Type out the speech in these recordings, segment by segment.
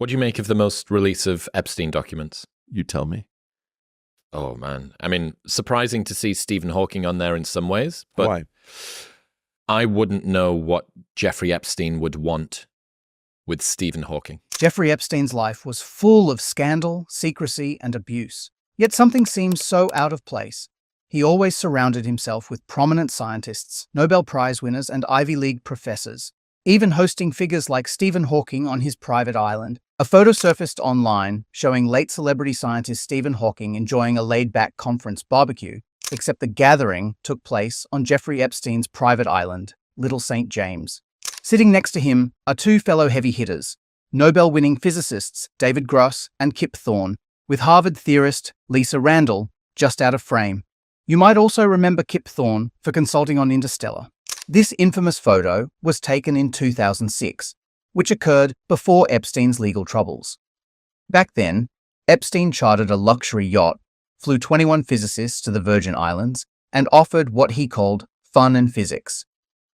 What do you make of the most release of Epstein documents? You tell me. Oh, man. I mean, surprising to see Stephen Hawking on there in some ways. But Why? I wouldn't know what Jeffrey Epstein would want with Stephen Hawking. Jeffrey Epstein's life was full of scandal, secrecy, and abuse. Yet something seems so out of place. He always surrounded himself with prominent scientists, Nobel Prize winners, and Ivy League professors, even hosting figures like Stephen Hawking on his private island. A photo surfaced online showing late celebrity scientist Stephen Hawking enjoying a laid-back conference barbecue, except the gathering took place on Jeffrey Epstein's private island, Little St. James. Sitting next to him are two fellow heavy hitters, Nobel-winning physicists David Gross and Kip Thorne, with Harvard theorist Lisa Randall just out of frame. You might also remember Kip Thorne for consulting on Interstellar. This infamous photo was taken in 2006, which occurred before Epstein's legal troubles. Back then, Epstein chartered a luxury yacht, flew 21 physicists to the Virgin Islands, and offered what he called fun and physics.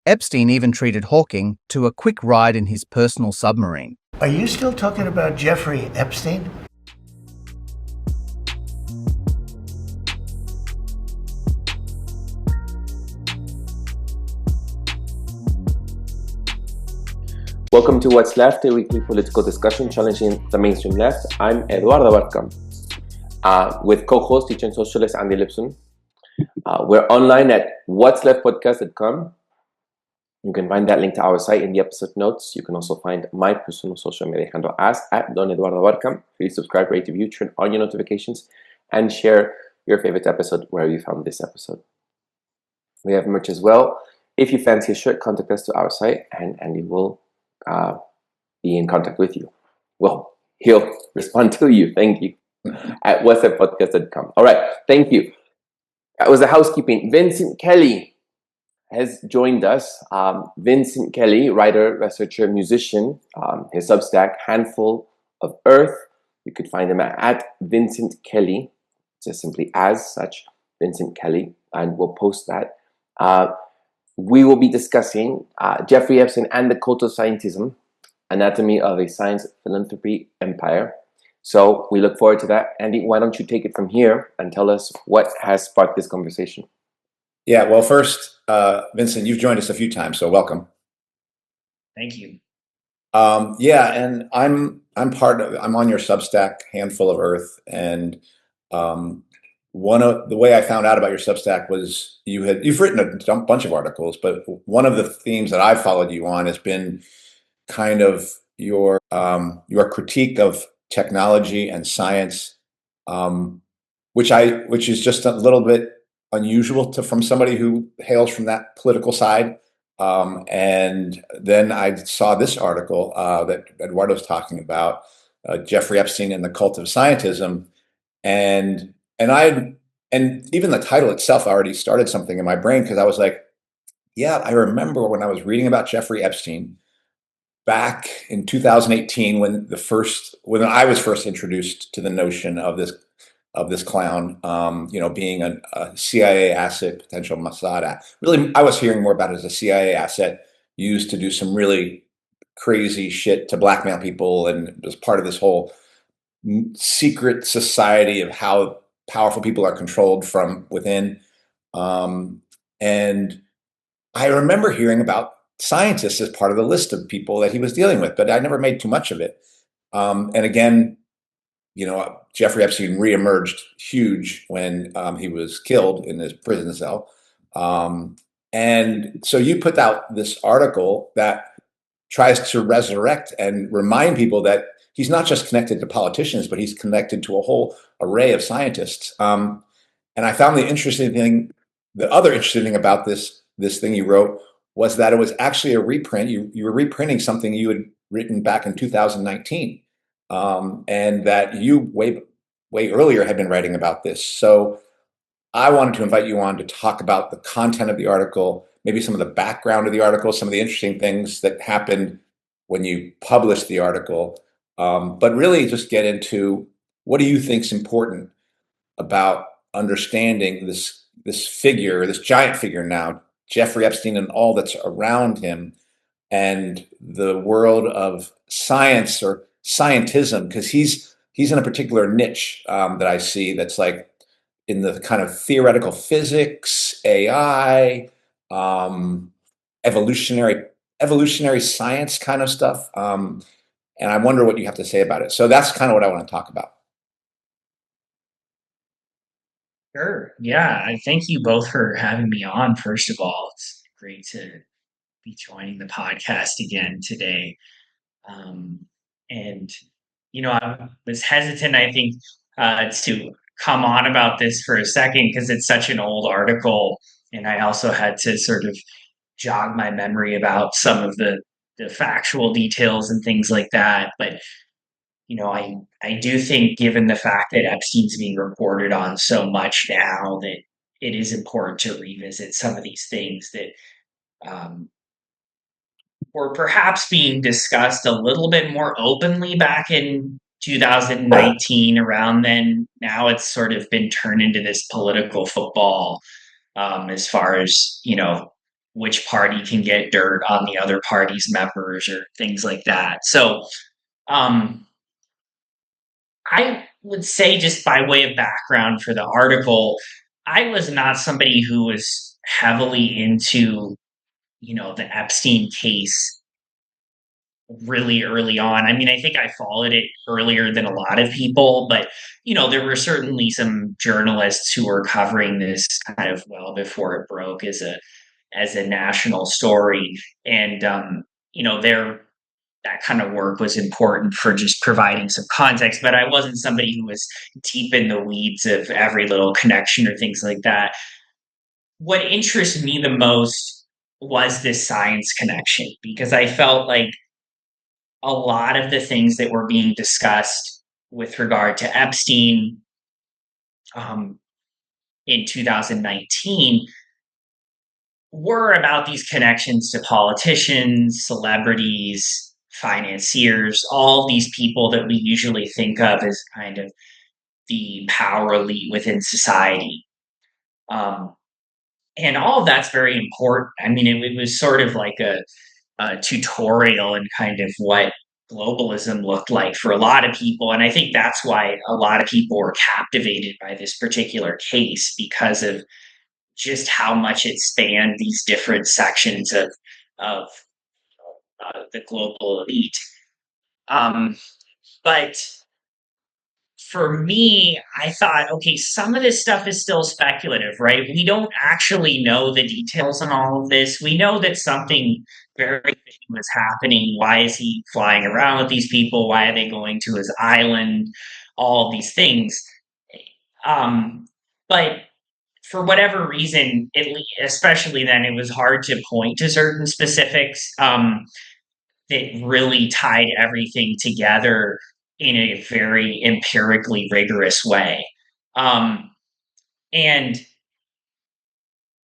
Epstein even treated Hawking to a quick ride in his personal submarine. Are you still talking about Jeffrey Epstein? Welcome to What's Left, a weekly political discussion challenging the mainstream left. I'm Eduardo with co-host teacher and socialist Andy Lipson. We're online at what'sleftpodcast.com. You can find that link to our site in the episode notes. You can also find my personal social media handle as @Don Please subscribe, rate, review, turn on your notifications, and share your favorite episode wherever you found this episode. We have merch as well. If you fancy a shirt, contact us to our site and Andy will be in contact with you. Well, he'll respond to you. Thank you. At whatsappodcast.com. All right. Thank you. That was the housekeeping. Vincent Kelley has joined us. Vincent Kelley, writer, researcher, musician. His Substack, Handful of Earth. You could find him at Vincent Kelley, just simply as such, Vincent Kelley, and we'll post that. We will be discussing Jeffrey Epstein and the Cult of Scientism, Anatomy of a Science Philanthropy Empire. So we look forward to that. Andy, why don't you take it from here and tell us what has sparked this conversation? Yeah, well, first, Vincent, you've joined us a few times, so welcome. Thank you. Yeah, and I'm on your Substack, Handful of Earth, and one of the way I found out about your Substack was you've written a bunch of articles, but one of the themes that I've followed you on has been kind of your critique of technology and science, which is just a little bit unusual from somebody who hails from that political side. And then I saw this article that Eduardo was talking about, Jeffrey Epstein and the Cult of Scientism, and even the title itself already started something in my brain, because I was like, yeah, I remember when I was reading about Jeffrey Epstein back in 2018 when I was first introduced to the notion of this clown, being a CIA asset, potential Mossad. Really, I was hearing more about it as a CIA asset used to do some really crazy shit to blackmail people, and was part of this whole secret society of how powerful people are controlled from within. And I remember hearing about scientists as part of the list of people that he was dealing with, but I never made too much of it. And again, Jeffrey Epstein reemerged huge when he was killed in his prison cell. And so you put out this article that tries to resurrect and remind people that he's not just connected to politicians, but he's connected to a whole array of scientists. And I found the other interesting thing about this thing you wrote was that it was actually a reprint. You were reprinting something you had written back in 2019, and that you way earlier had been writing about this. So I wanted to invite you on to talk about the content of the article, maybe some of the background of the article, some of the interesting things that happened when you published the article, but really just get into what do you think is important about understanding this figure, this giant figure now, Jeffrey Epstein, and all that's around him, and the world of science, or scientism, because he's in a particular niche that I see that's like in the kind of theoretical physics, AI, evolutionary science kind of stuff. And I wonder what you have to say about it. So that's kind of what I want to talk about. Sure. Yeah. I thank you both for having me on, first of all. It's great to be joining the podcast again today. Um, and, I was hesitant, I think, to come on about this for a second because it's such an old article. And I also had to sort of jog my memory about some of the factual details and things like that. But I do think, given the fact that Epstein's being reported on so much now, that it is important to revisit some of these things that um, were perhaps being discussed a little bit more openly back in 2019. Around then, now it's sort of been turned into this political football, as far as which party can get dirt on the other party's members or things like that. So. Um, I would say, just by way of background for the article, I was not somebody who was heavily into, the Epstein case really early on. I mean, I think I followed it earlier than a lot of people, but there were certainly some journalists who were covering this kind of well before it broke as a national story. And their that kind of work was important for just providing some context, but I wasn't somebody who was deep in the weeds of every little connection or things like that. What interested me the most was this science connection, because I felt like a lot of the things that were being discussed with regard to Epstein, um, in 2019, were about these connections to politicians, celebrities, financiers, all these people that we usually think of as kind of the power elite within society. Um, and all of that's very important. I mean, it was sort of like a tutorial in kind of what globalism looked like for a lot of people. And I think that's why a lot of people were captivated by this particular case, because of just how much it spanned these different sections of the global elite. Um, but for me, I thought, okay, some of this stuff is still speculative, right? We don't actually know the details on all of this. We know that something very fishy was happening. Why is he flying around with these people? Why are they going to his island? All of these things. But for whatever reason, especially then, it was hard to point to certain specifics that really tied everything together in a very empirically rigorous way. Um, and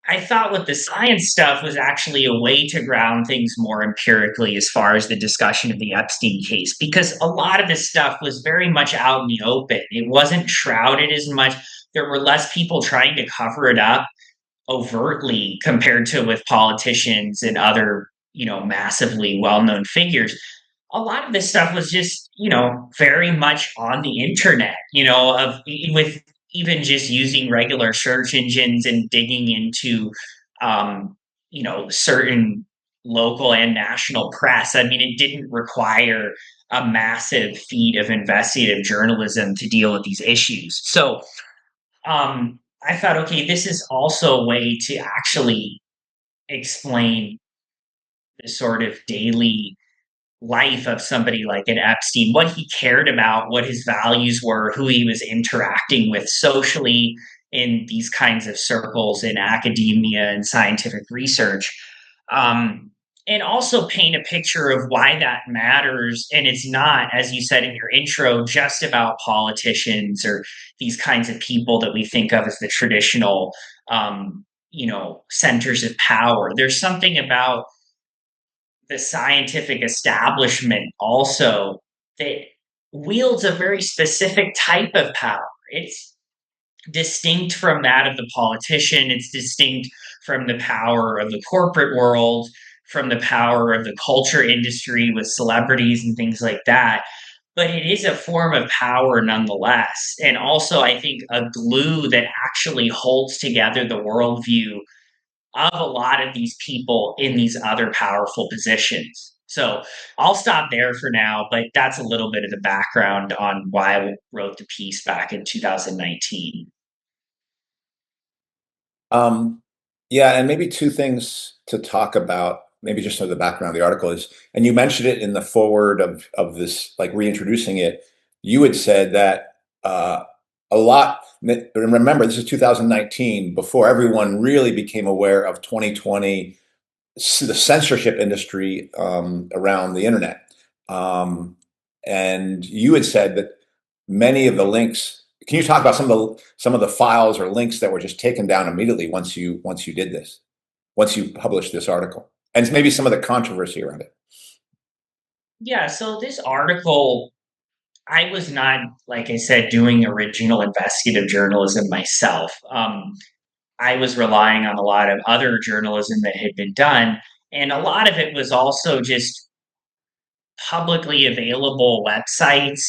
I thought with the science stuff was actually a way to ground things more empirically as far as the discussion of the Epstein case, because a lot of this stuff was very much out in the open. It wasn't shrouded as much. There were less people trying to cover it up overtly compared to with politicians and other, massively well-known figures. A lot of this stuff was just, very much on the internet, with even just using regular search engines and digging into, certain local and national press. I mean, it didn't require a massive feat of investigative journalism to deal with these issues. So, I thought, okay, this is also a way to actually explain the sort of daily life of somebody like an Epstein, what he cared about, what his values were, who he was interacting with socially in these kinds of circles in academia and scientific research. And also paint a picture of why that matters. And it's not, as you said in your intro, just about politicians or these kinds of people that we think of as the traditional, centers of power. There's something about the scientific establishment also that wields a very specific type of power. It's distinct from that of the politician. It's distinct from the power of the corporate world, from the power of the culture industry with celebrities and things like that. but it is a form of power nonetheless. And also, I think a glue that actually holds together the worldview of a lot of these people in these other powerful positions. So I'll stop there for now, but that's a little bit of the background on why I wrote the piece back in 2019. Yeah, and maybe two things to talk about, maybe just so the background of the article is, and you mentioned it in the foreword of this, like reintroducing it. You had said that a lot, and remember, this is 2019, before everyone really became aware of 2020, the censorship industry around the internet. And you had said that many of the links. Can you talk about some of the files or links that were just taken down immediately once you did this, once you published this article, and maybe some of the controversy around it? Yeah, so this article, I was not, like I said, doing original investigative journalism myself. I was relying on a lot of other journalism that had been done, and a lot of it was also just publicly available websites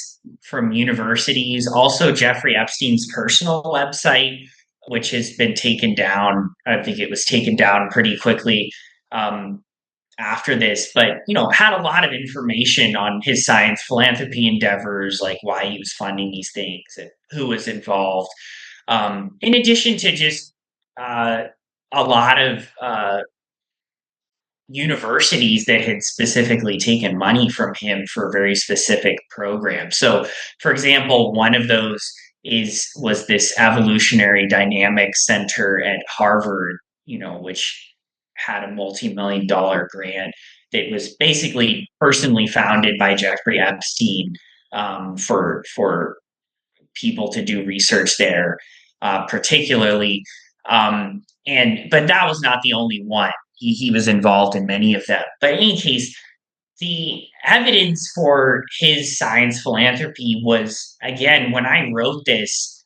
from universities, also Jeffrey Epstein's personal website, which has been taken down. I think it was taken down pretty quickly after this, but had a lot of information on his science philanthropy endeavors, like why he was funding these things and who was involved. In addition to just a lot of universities that had specifically taken money from him for very specific programs. So, for example, one of those was this evolutionary dynamics center at Harvard, which had a multi-million dollar grant that was basically personally founded by Jeffrey Epstein for people to do research there, particularly. But that was not the only one. He was involved in many of them. But in any case, the evidence for his science philanthropy was, again, when I wrote this,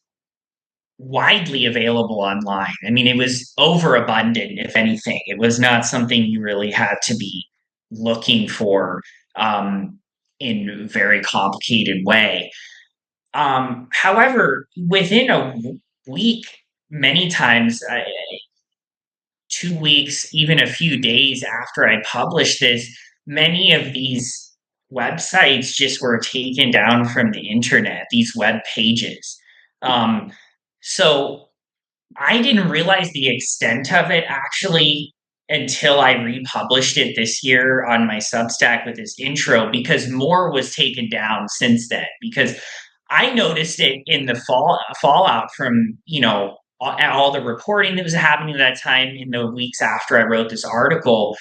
widely available online. I mean, it was overabundant, if anything. It was not something you really had to be looking for in a very complicated way. However, within a week, many times, 2 weeks, even a few days after I published this, many of these websites just were taken down from the internet, these web pages. So I didn't realize the extent of it actually until I republished it this year on my Substack with this intro, because more was taken down since then. Because I noticed it in the fallout from all the reporting that was happening at that time in the weeks after I wrote this article.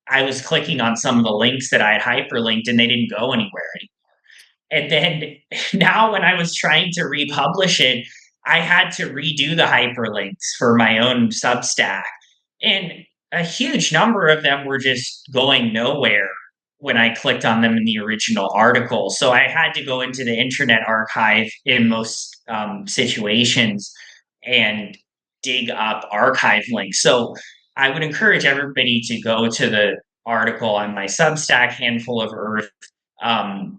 I was clicking on some of the links that I had hyperlinked, and they didn't go anywhere anymore. And then now, when I was trying to republish it, I had to redo the hyperlinks for my own Substack. And a huge number of them were just going nowhere when I clicked on them in the original article. So I had to go into the Internet Archive in most situations and dig up archive links. So I would encourage everybody to go to the article on my Substack, Handful of Earth,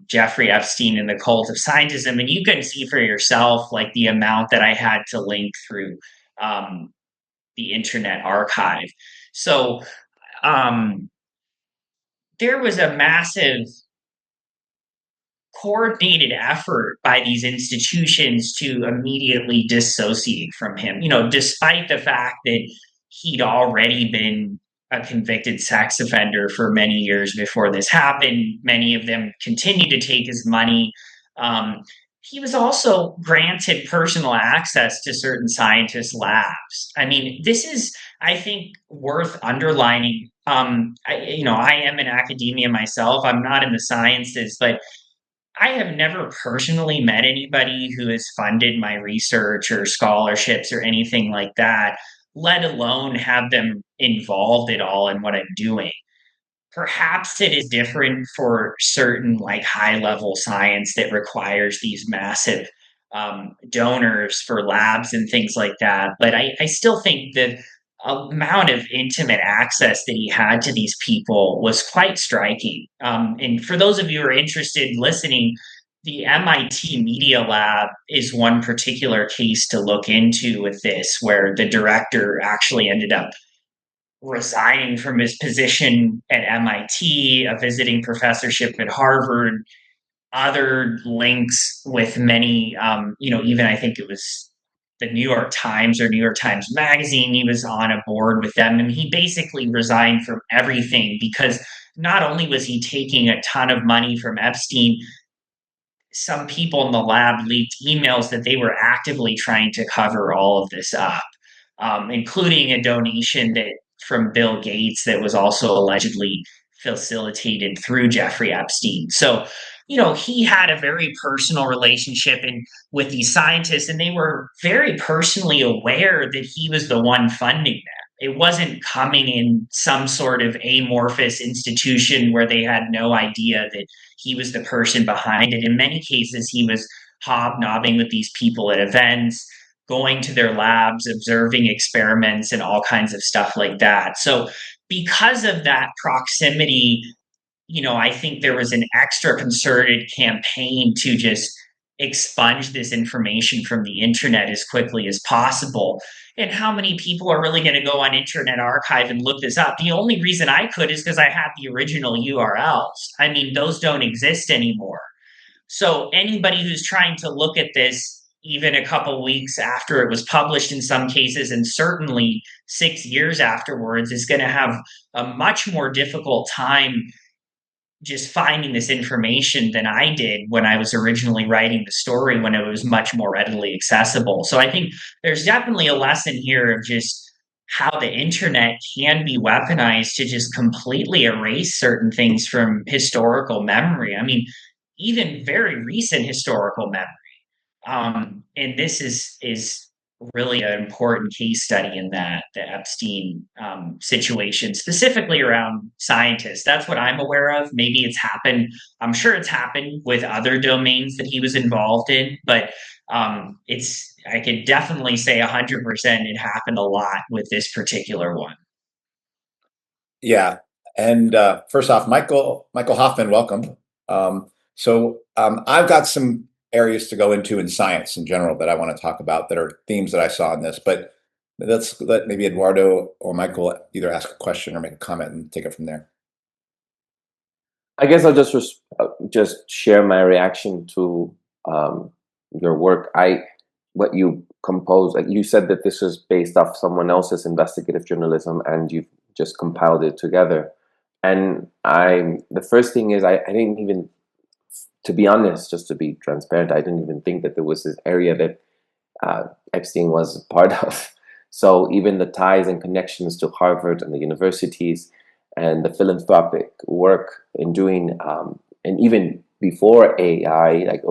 Jeffrey Epstein and the Cult of Scientism, and you can see for yourself like the amount that I had to link through the Internet Archive. So there was a massive coordinated effort by these institutions to immediately dissociate from him, despite the fact that he'd already been a convicted sex offender for many years before this happened. Many of them continued to take his money. He was also granted personal access to certain scientists' labs. I mean, this is, I think, worth underlining. I am in academia myself. I'm not in the sciences, but I have never personally met anybody who has funded my research or scholarships or anything like that, let alone have them involved at all in what I'm doing. Perhaps it is different for certain like high level science that requires these massive donors for labs and things like that. But I still think that amount of intimate access that he had to these people was quite striking. And for those of you who are interested in listening, the MIT Media Lab is one particular case to look into with this, where the director actually ended up resigning from his position at MIT, a visiting professorship at Harvard, other links with many, even I think it was the New York Times or New York Times Magazine. He was on a board with them, and he basically resigned from everything because not only was he taking a ton of money from Epstein, some people in the lab leaked emails that they were actively trying to cover all of this up, including a donation that from Bill Gates that was also allegedly facilitated through Jeffrey Epstein. So, he had a very personal relationship with these scientists, and they were very personally aware that he was the one funding them. It wasn't coming in some sort of amorphous institution where they had no idea that he was the person behind it. In many cases, he was hobnobbing with these people at events, going to their labs, observing experiments, and all kinds of stuff like that. So, because of that proximity, I think there was an extra concerted campaign to just expunge this information from the internet as quickly as possible. And how many people are really going to go on Internet Archive and look this up? The only reason I could is because I had the original URLs. I mean, those don't exist anymore. So anybody who's trying to look at this even a couple weeks after it was published in some cases, and certainly 6 years afterwards, is going to have a much more difficult time just finding this information than I did when I was originally writing the story, when it was much more readily accessible. So I think there's definitely a lesson here of just how the internet can be weaponized to just completely erase certain things from historical memory. I mean, even very recent historical memory. And this is really an important case study in that, the Epstein situation, specifically around scientists. That's what I'm aware of. Maybe it's happened. I'm sure it's happened with other domains that he was involved in, but I could definitely say 100% it happened a lot with this particular one. Yeah. And first off, Michael Hoffman, welcome. I've got some areas to go into in science in general that I want to talk about that are themes that I saw in this. But let's let maybe Eduardo or Michael either ask a question or make a comment and take it from there. I guess I'll just share my reaction to your work. What you composed, like you said that this was based off someone else's investigative journalism, and you've just compiled it together. And the first thing is I didn't even, to be honest, just to be transparent, I didn't even think that there was this area that Epstein was a part of. So even the ties and connections to Harvard and the universities and the philanthropic work in doing, and even before AI, like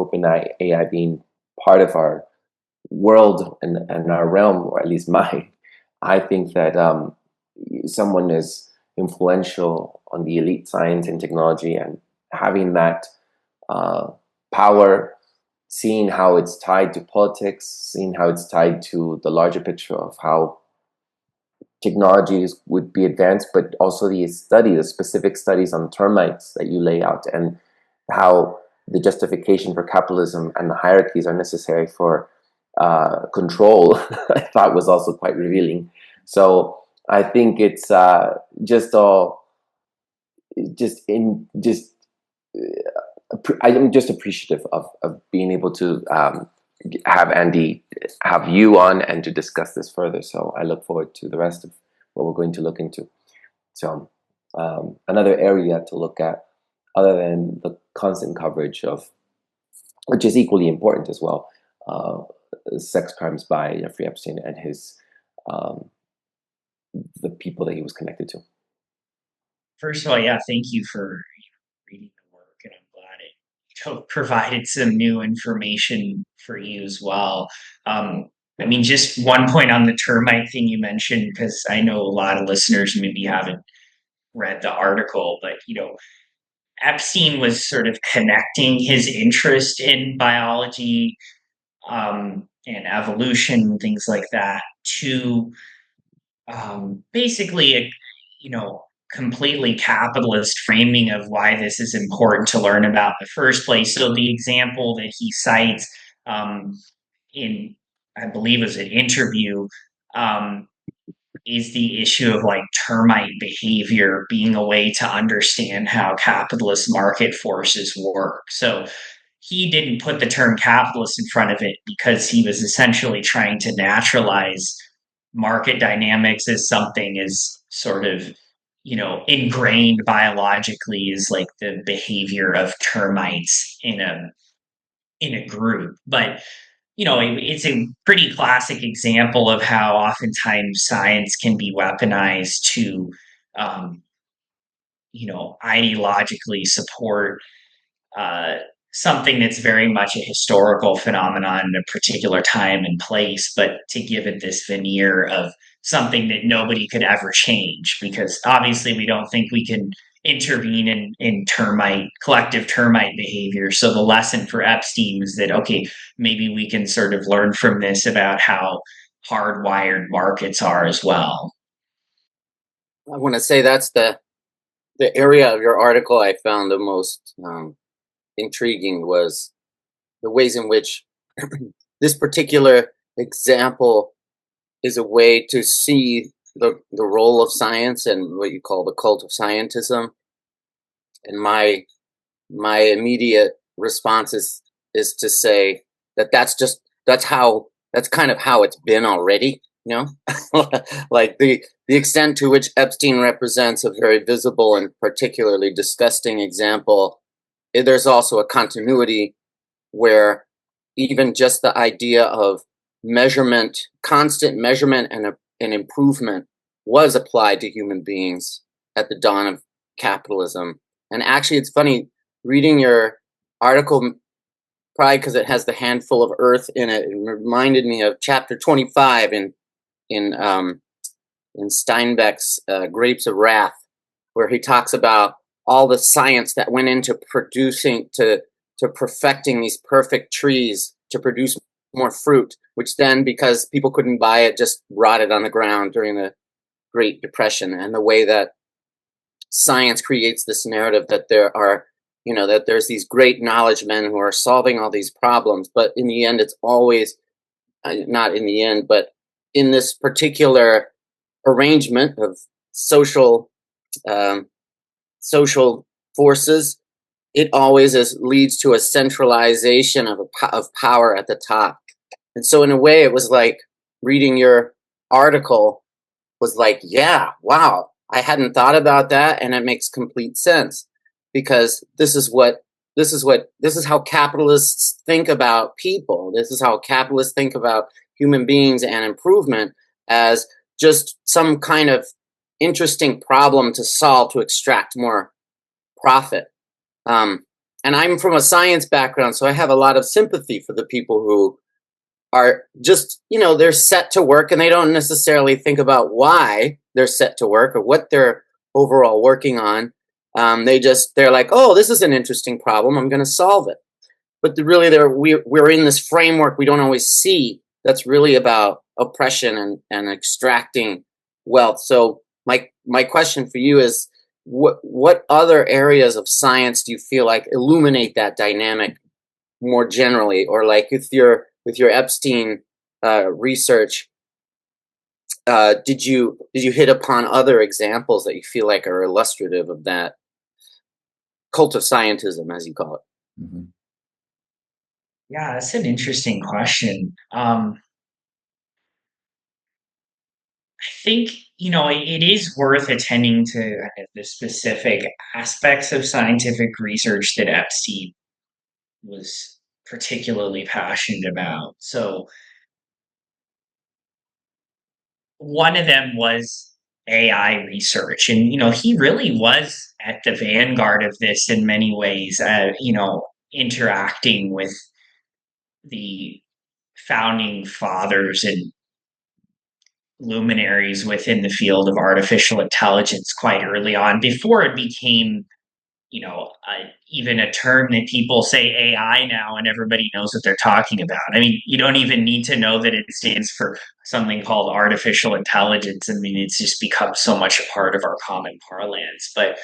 AI being part of our world and our realm, or at least mine, I think that someone is influential on the elite science and technology, and having that power, seeing how it's tied to politics, seeing how it's tied to the larger picture of how technologies would be advanced, but also the specific studies on termites that you lay out, and how the justification for capitalism and the hierarchies are necessary for control, I thought was also quite revealing. So I think it's I'm just appreciative of being able to have Andy, have you on, and to discuss this further. So I look forward to the rest of what we're going to look into. So another area to look at, other than the constant coverage of, which is equally important as well, sex crimes by Jeffrey Epstein and his the people that he was connected to. First of all, yeah, thank you for reading the work, and I'm glad it provided some new information for you as well. I mean, just one point on the termite thing you mentioned, because I know a lot of listeners maybe haven't read the article, but Epstein was sort of connecting his interest in biology and evolution, things like that, to basically, completely capitalist framing of why this is important to learn about in the first place. So the example that he cites in, I believe, it was an interview, is the issue of like termite behavior being a way to understand how capitalist market forces work. So he didn't put the term capitalist in front of it because he was essentially trying to naturalize market dynamics as something as sort of, ingrained biologically is like the behavior of termites in a group. But it's a pretty classic example of how oftentimes science can be weaponized to, um, ideologically support uh, something that's very much a historical phenomenon in a particular time and place, but to give it this veneer of something that nobody could ever change, because obviously we don't think we can intervene in collective termite behavior. So the lesson for Epstein is that, okay, maybe we can sort of learn from this about how hardwired markets are as well. I want to say that's the area of your article I found the most intriguing was the ways in which this particular example is a way to see the role of science and what you call the cult of scientism. And my immediate response is to say that's kind of how it's been already, like the extent to which Epstein represents a very visible and particularly disgusting example. There's also a continuity where even just the idea of measurement, constant measurement and improvement was applied to human beings at the dawn of capitalism. And actually, it's funny reading your article, probably because it has the handful of earth in it. It reminded me of chapter 25 in Steinbeck's Grapes of Wrath, where he talks about all the science that went into perfecting these perfect trees to produce more fruit, which then, because people couldn't buy it, just rotted on the ground during the Great Depression. And the way that science creates this narrative that that there's these great knowledge men who are solving all these problems, but in the end, it's always not in the end, but in this particular arrangement of social forces, it always leads to a centralization of power at the top. And so in a way, it was like reading your article was like, yeah, wow, I hadn't thought about that, and it makes complete sense, because this is how capitalists think about people. This is how capitalists think about human beings and improvement as just some kind of interesting problem to solve to extract more profit. And I'm from a science background, so I have a lot of sympathy for the people who are just, they're set to work and they don't necessarily think about why they're set to work or what they're overall working on. They're like, oh, this is an interesting problem, I'm going to solve it. But really, we're in this framework we don't always see that's really about oppression and extracting wealth. So my question for you is, what other areas of science do you feel like illuminate that dynamic more generally, or like with your Epstein research, did you hit upon other examples that you feel like are illustrative of that cult of scientism, as you call it? Mm-hmm. Yeah, that's an interesting question. I think, it is worth attending to the specific aspects of scientific research that Epstein was particularly passionate about. So one of them was AI research. And, he really was at the vanguard of this in many ways, interacting with the founding fathers and luminaries within the field of artificial intelligence quite early on, before it became, even a term that people say AI now, and everybody knows what they're talking about. I mean, you don't even need to know that it stands for something called artificial intelligence. I mean, it's just become so much a part of our common parlance. But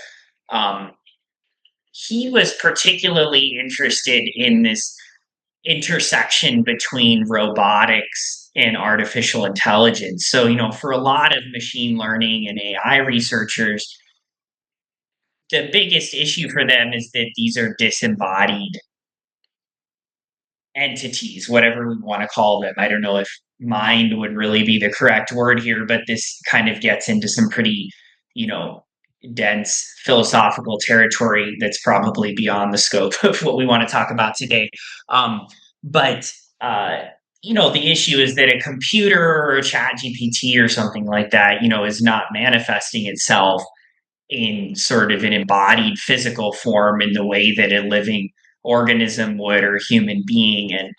he was particularly interested in this intersection between robotics and artificial intelligence. So, for a lot of machine learning and AI researchers, the biggest issue for them is that these are disembodied entities, whatever we want to call them. I don't know if mind would really be the correct word here, but this kind of gets into some pretty, dense philosophical territory that's probably beyond the scope of what we want to talk about today. But the issue is that a computer or a chat GPT or something like that, is not manifesting itself in sort of an embodied physical form in the way that a living organism would, or a human being. And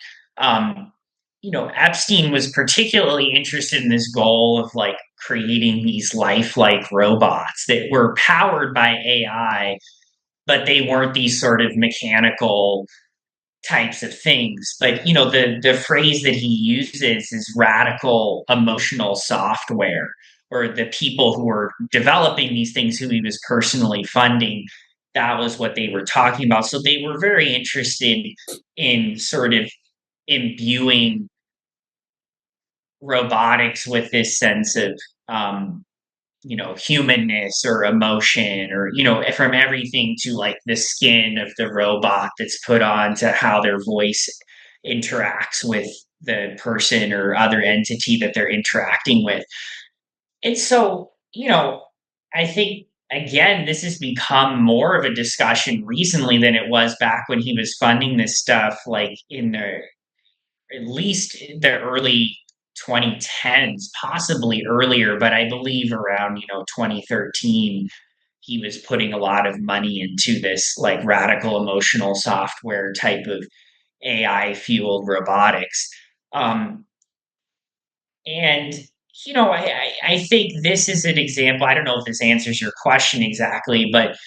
Epstein was particularly interested in this goal of like creating these lifelike robots that were powered by AI, but they weren't these sort of mechanical types of things. But the phrase that he uses is radical emotional software, or the people who were developing these things who he was personally funding, that was what they were talking about. So they were very interested in sort of imbuing robotics with this sense of humanness or emotion, or from everything to like the skin of the robot that's put on to how their voice interacts with the person or other entity that they're interacting with. And so, I think again, this has become more of a discussion recently than it was back when he was funding this stuff, like in the at least the early 2010s, possibly earlier, but I believe around 2013, he was putting a lot of money into this like radical emotional software type of AI fueled robotics. And I think this is an example. I don't know if this answers your question exactly, but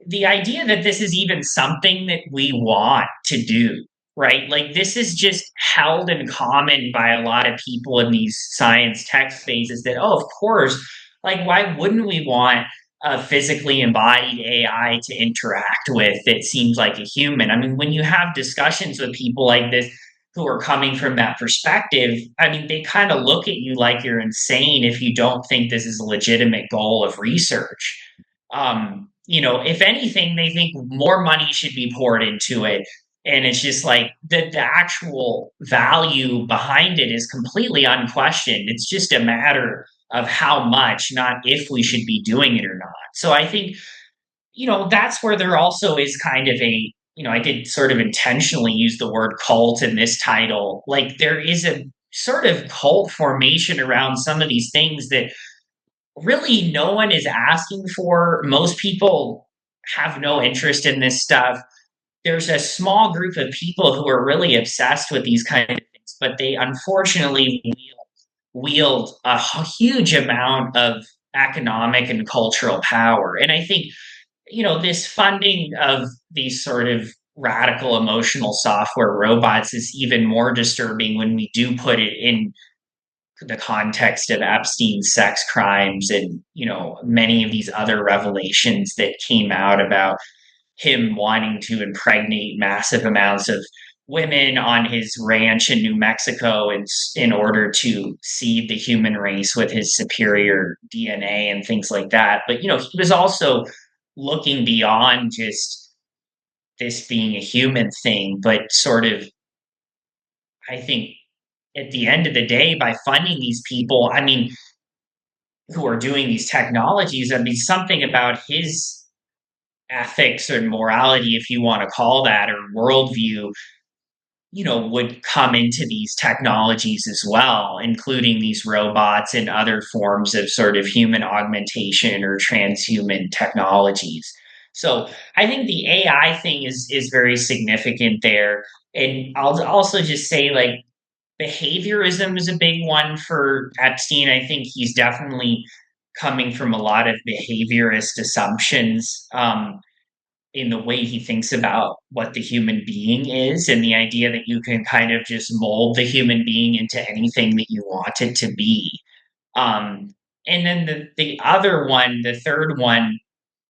the idea that this is even something that we want to do, right? Like this is just held in common by a lot of people in these science tech spaces that, oh, of course, like why wouldn't we want a physically embodied AI to interact with that seems like a human? I mean, when you have discussions with people like this who are coming from that perspective, I mean, they kind of look at you like you're insane if you don't think this is a legitimate goal of research. If anything, they think more money should be poured into it. And it's just like the actual value behind it is completely unquestioned. It's just a matter of how much, not if we should be doing it or not. So I think, that's where there also is kind of a, I did sort of intentionally use the word cult in this title. Like there is a sort of cult formation around some of these things that really no one is asking for. Most people have no interest in this stuff. There's a small group of people who are really obsessed with these kind of things, but they unfortunately wield a huge amount of economic and cultural power. And I think, this funding of these sort of radical emotional software robots is even more disturbing when we do put it in the context of Epstein's sex crimes and, many of these other revelations that came out about him wanting to impregnate massive amounts of women on his ranch in New Mexico in order to seed the human race with his superior DNA and things like that. But, he was also looking beyond just this being a human thing, but sort of, I think, at the end of the day, by funding these people, I mean, who are doing these technologies, I mean, something about his ethics or morality, if you want to call that, or worldview, would come into these technologies as well, including these robots and other forms of sort of human augmentation or transhuman technologies. So I think the AI thing is very significant there. And I'll also just say, like, behaviorism is a big one for Epstein. I think he's definitely coming from a lot of behaviorist assumptions. in the way he thinks about what the human being is, and the idea that you can kind of just mold the human being into anything that you want it to be. Um, and then the other one, the third one,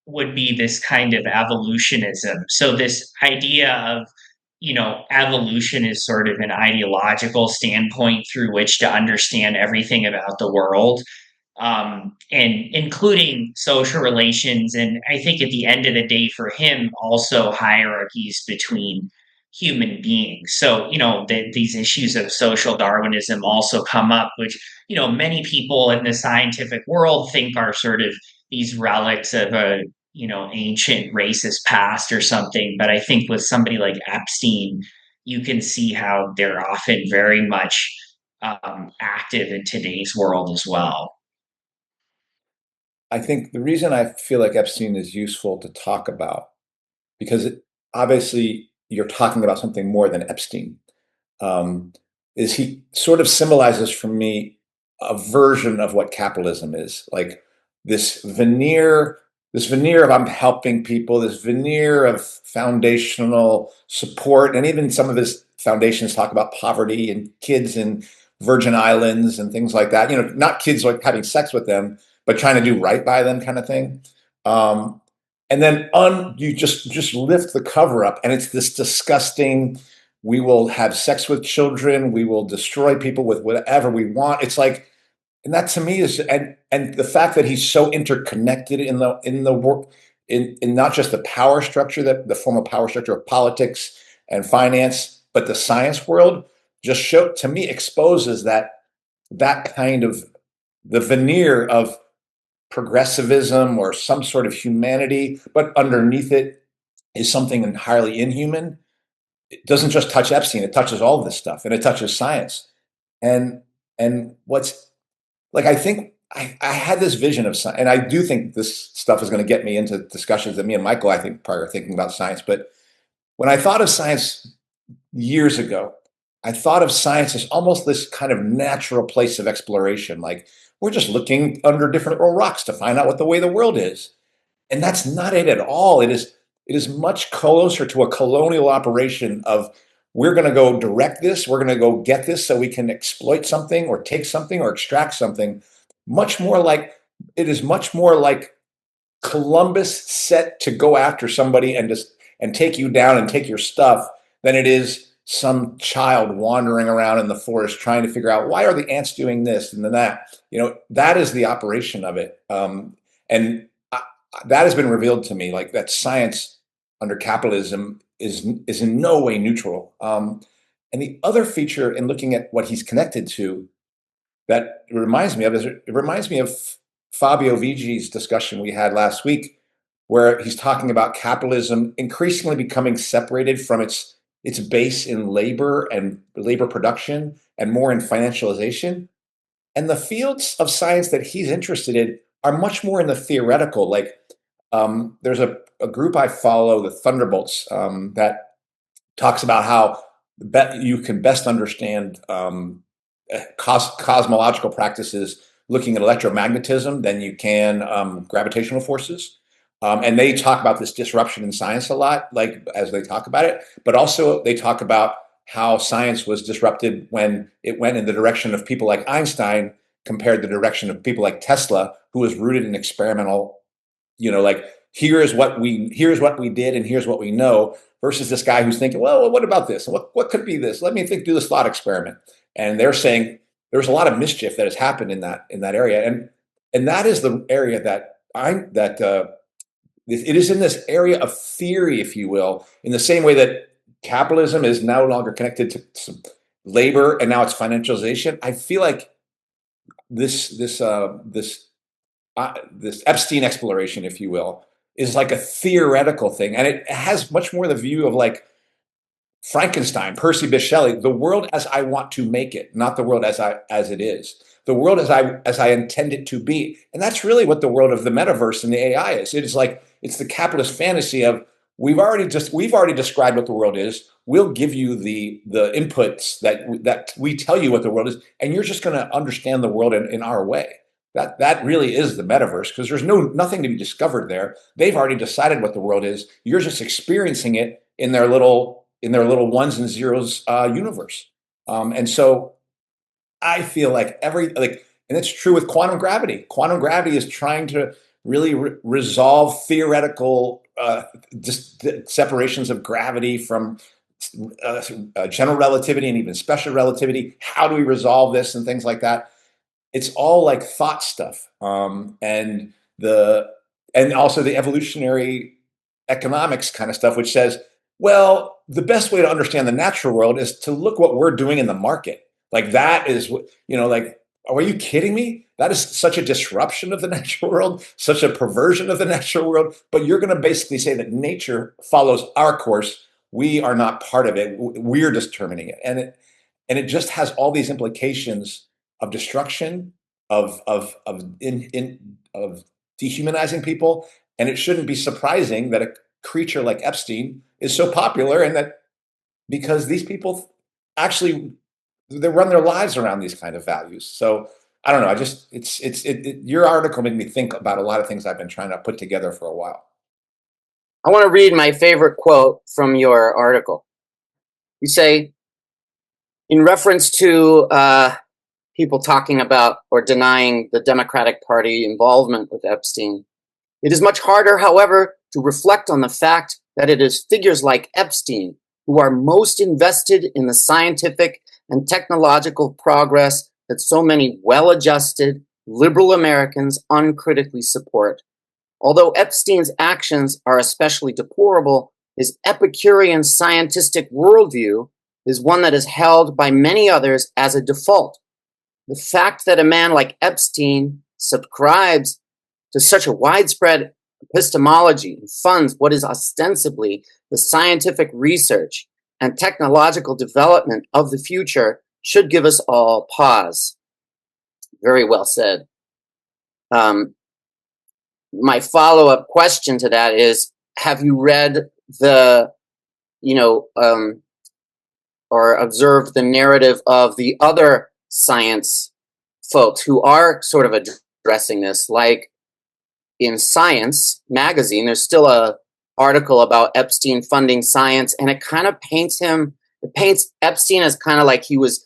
would be this kind of evolutionism. So this idea of, evolution is sort of an ideological standpoint through which to understand everything about the world, and including social relations. And I think at the end of the day, for him, also hierarchies between human beings. So, these issues of social Darwinism also come up, which, many people in the scientific world think are sort of these relics of a, ancient racist past or something. But I think with somebody like Epstein, you can see how they're often very much active in today's world as well. I think the reason I feel like Epstein is useful to talk about, because obviously you're talking about something more than Epstein, is he sort of symbolizes for me a version of what capitalism is, like this veneer, of I'm helping people, this veneer of foundational support, and even some of his foundations talk about poverty and kids in Virgin Islands and things like that. Not kids like having sex with them, but trying to do right by them, kind of thing. And then you just lift the cover up, and it's this disgusting. We will have sex with children. We will destroy people with whatever we want. It's like, and that to me is, and the fact that he's so interconnected in the work, in not just the power structure, that the formal power structure of politics and finance, but the science world, just to me exposes that kind of the veneer of progressivism or some sort of humanity, but underneath it is something entirely inhuman. It doesn't just touch Epstein; it touches all of this stuff, and it touches science. And what's like, I think I had this vision of science, and I do think this stuff is going to get me into discussions that me and Michael, I think, probably are thinking about science. But when I thought of science years ago, I thought of science as almost this kind of natural place of exploration. Like, we're just looking under different rocks to find out what the way the world is. And that's not it at all. It is much closer to a colonial operation of, we're going to go direct this, we're going to go get this so we can exploit something or take something or extract something. It is much more like Columbus set to go after somebody and take you down and take your stuff than it is some child wandering around in the forest trying to figure out, why are the ants doing this and then that. That is the operation of it. And that has been revealed to me, like that science under capitalism is in no way neutral. And the other feature in looking at what he's connected to that reminds me of Fabio Vigi's discussion we had last week, where he's talking about capitalism increasingly becoming separated from its base in labor and labor production and more in financialization. And the fields of science that he's interested in are much more in the theoretical. Like, there's a group I follow, the Thunderbolts, that talks about how you can best understand cosmological practices looking at electromagnetism than you can gravitational forces. And they talk about this disruption in science a lot, like as they talk about it, but also they talk about how science was disrupted when it went in the direction of people like Einstein compared to the direction of people like Tesla, who was rooted in experimental, like, here's what we did and here's what we know, versus this guy who's thinking, well, what about this? What could be this? Let me do this thought experiment. And they're saying there's a lot of mischief that has happened in that area. And that is the area it is in this area of theory, if you will, in the same way that capitalism is no longer connected to labor and now it's financialization. I feel like this Epstein exploration, if you will, is like a theoretical thing, and it has much more the view of like Frankenstein, Percy Bysshe Shelley, the world as I want to make it, not the world as it is. The world as I intend it to be. And that's really what the world of the metaverse and the AI is. It is like, it's the capitalist fantasy of, we've already described what the world is. We'll give you the inputs that we tell you what the world is, and you're just going to understand the world in our way. That really is the metaverse, because there's nothing to be discovered there. They've already decided what the world is. You're just experiencing it in their little ones and zeros universe. And so I feel like and it's true with quantum gravity. Quantum gravity is trying to really resolve theoretical separations of gravity from general relativity and even special relativity. How do we resolve this and things like that? It's all like thought stuff, and also the evolutionary economics kind of stuff, which says, well, the best way to understand the natural world is to look what we're doing in the market. Like that is what, like, are you kidding me? That is such a disruption of the natural world, such a perversion of the natural world. But you're going to basically say that nature follows our course. We are not part of it. We're determining it, and it just has all these implications of destruction, of dehumanizing people. And it shouldn't be surprising that a creature like Epstein is so popular, and that because these people actually, they run their lives around these kind of values. So I don't know. Your article made me think about a lot of things I've been trying to put together for a while. I want to read my favorite quote from your article. You say, in reference to people talking about or denying the Democratic Party involvement with Epstein, it is much harder, however, to reflect on the fact that it is figures like Epstein who are most invested in the scientific and technological progress that so many well-adjusted, liberal Americans uncritically support. Although Epstein's actions are especially deplorable, his Epicurean scientistic worldview is one that is held by many others as a default. The fact that a man like Epstein subscribes to such a widespread epistemology and funds what is ostensibly the scientific research and technological development of the future should give us all pause. Very well said. My follow-up question to that is, have you read or observed the narrative of the other science folks who are sort of addressing this? Like in Science magazine, there's still a article about Epstein funding science, and it kind of paints Epstein as kind of like he was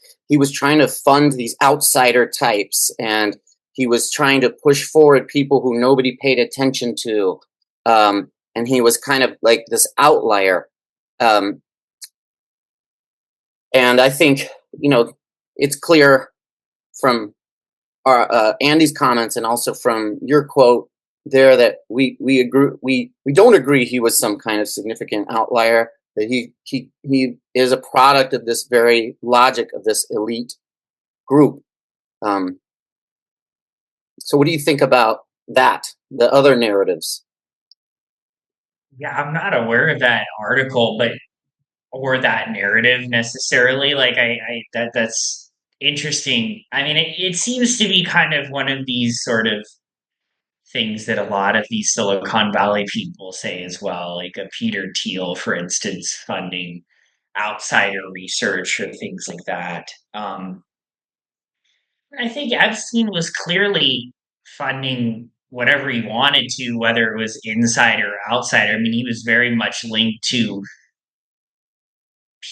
trying to fund these outsider types, and he was trying to push forward people who nobody paid attention to, and he was kind of like this outlier. And I think it's clear from our Andy's comments and also from your quote there that we agree, we don't agree he was some kind of significant outlier, that he is a product of this very logic of this elite group. So what do you think about that, the other narratives? Yeah, I'm not aware of that article, or that narrative necessarily. Like that's interesting. I mean, it seems to be kind of one of these sort of things that a lot of these Silicon Valley people say as well, like a Peter Thiel, for instance, funding outsider research or things like that. I think Epstein was clearly funding whatever he wanted to, whether it was inside or outside. I mean, he was very much linked to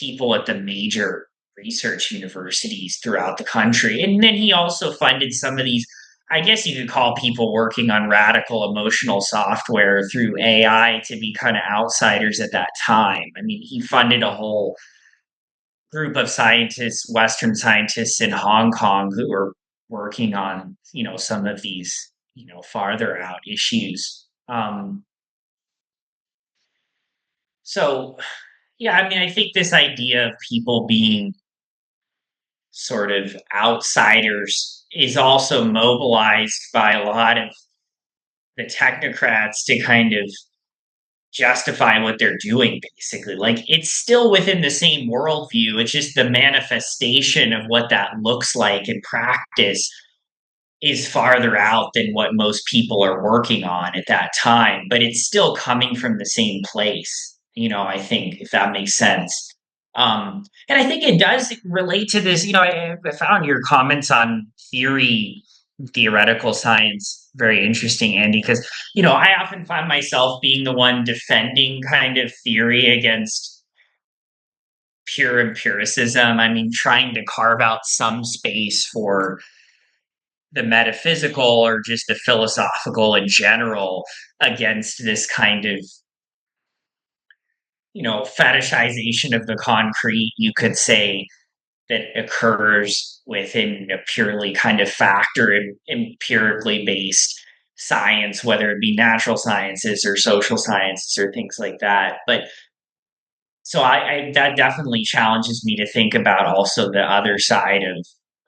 people at the major research universities throughout the country. And then he also funded some of these, I guess you could call people working on radical emotional software through AI to be kind of outsiders at that time. I mean, he funded a whole group of scientists, Western scientists in Hong Kong, who were working on, some of these, farther out issues. So, yeah, I mean, I think this idea of people being sort of outsiders is also mobilized by a lot of the technocrats to kind of justify what they're doing, basically. Like, it's still within the same worldview. It's just the manifestation of what that looks like in practice is farther out than what most people are working on at that time, but it's still coming from the same place, I think, if that makes sense. And I think it does relate to this. I found your comments on theory theoretical science very interesting, Andy, because, I often find myself being the one defending kind of theory against pure empiricism. I mean, trying to carve out some space for the metaphysical or just the philosophical in general against this kind of, fetishization of the concrete, you could say, that occurs within a purely kind of fact or empirically based science, whether it be natural sciences or social sciences or things like that. But so I that definitely challenges me to think about also the other side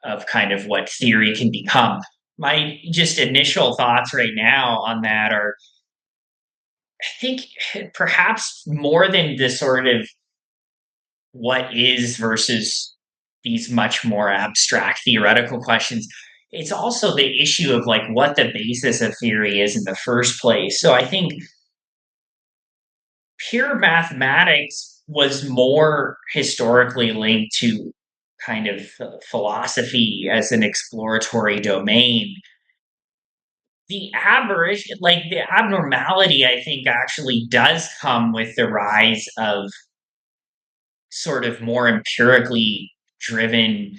of kind of what theory can become. My just initial thoughts right now on that are, I think perhaps more than the sort of what is versus these much more abstract theoretical questions, it's also the issue of like what the basis of theory is in the first place. So I think pure mathematics was more historically linked to kind of philosophy as an exploratory domain. The aberration, like the abnormality, I think actually does come with the rise of sort of more empirically driven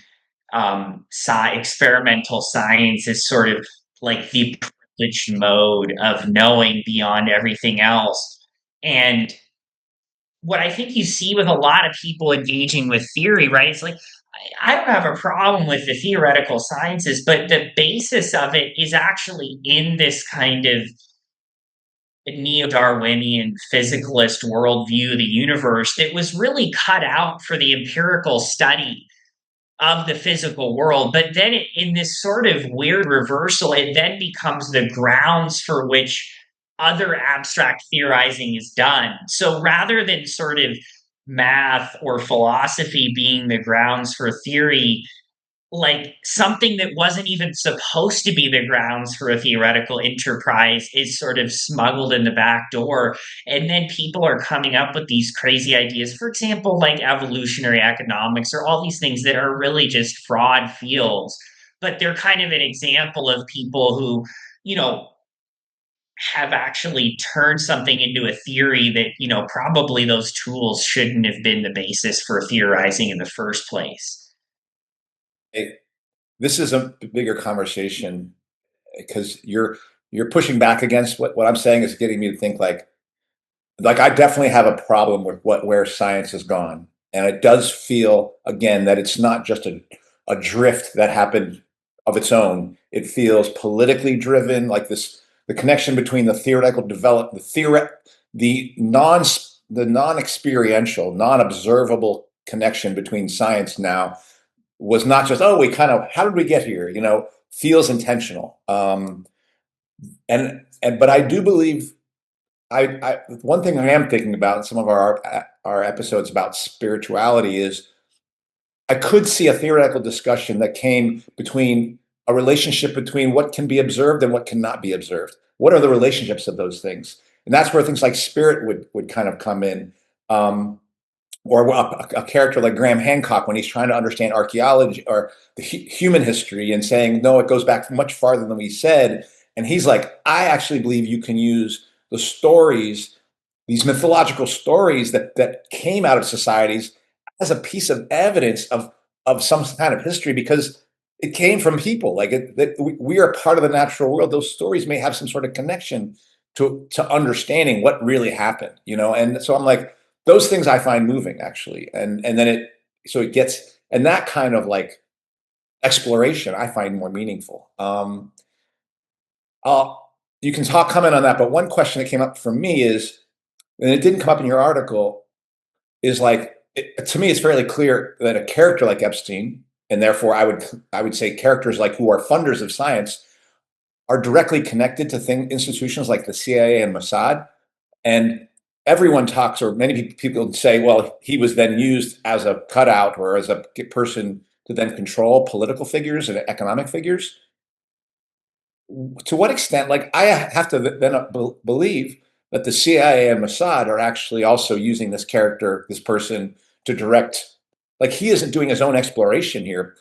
experimental science is sort of like the privileged mode of knowing beyond everything else. And what I think you see with a lot of people engaging with theory, right? It's like, I don't have a problem with the theoretical sciences, but the basis of it is actually in this kind of neo-Darwinian physicalist worldview of the universe that was really cut out for the empirical study of the physical world. But then in this sort of weird reversal, it then becomes the grounds for which other abstract theorizing is done. So rather than sort of math or philosophy being the grounds for theory, like something that wasn't even supposed to be the grounds for a theoretical enterprise is sort of smuggled in the back door. And then people are coming up with these crazy ideas, for example, like evolutionary economics or all these things that are really just fraud fields. But they're kind of an example of people who, have actually turned something into a theory that, probably those tools shouldn't have been the basis for theorizing in the first place. This is a bigger conversation because you're pushing back against what I'm saying is getting me to think like I definitely have a problem with where science has gone. And it does feel again that it's not just a drift that happened of its own. It feels politically driven, like the connection between the theoretical development, the non-experiential, non-observable connection between science now was not just, oh, we kind of, how did we get here? Feels intentional. But I do believe one thing I am thinking about in some of our episodes about spirituality is I could see a theoretical discussion that came between a relationship between what can be observed and what cannot be observed. What are the relationships of those things? And that's where things like spirit would kind of come in. Or a character like Graham Hancock when he's trying to understand archaeology or the human history and saying, no, it goes back much farther than we said. And he's like, I actually believe you can use the stories, these mythological stories that came out of societies as a piece of evidence of some kind of history because it came from people. Like we are part of the natural world. Those stories may have some sort of connection to understanding what really happened, And so I'm like, those things I find moving actually. And then it gets, and that kind of like exploration I find more meaningful. You can comment on that, but one question that came up for me is, and it didn't come up in your article, is like, to me, it's fairly clear that a character like Epstein, and therefore I would say characters like who are funders of science, are directly connected to institutions like the CIA and Mossad. And everyone talks, or many people say, well, he was then used as a cutout or as a person to then control political figures and economic figures. To what extent, like I have to then believe that the CIA and Mossad are actually also using this character, this person, to direct, like he isn't doing his own exploration here.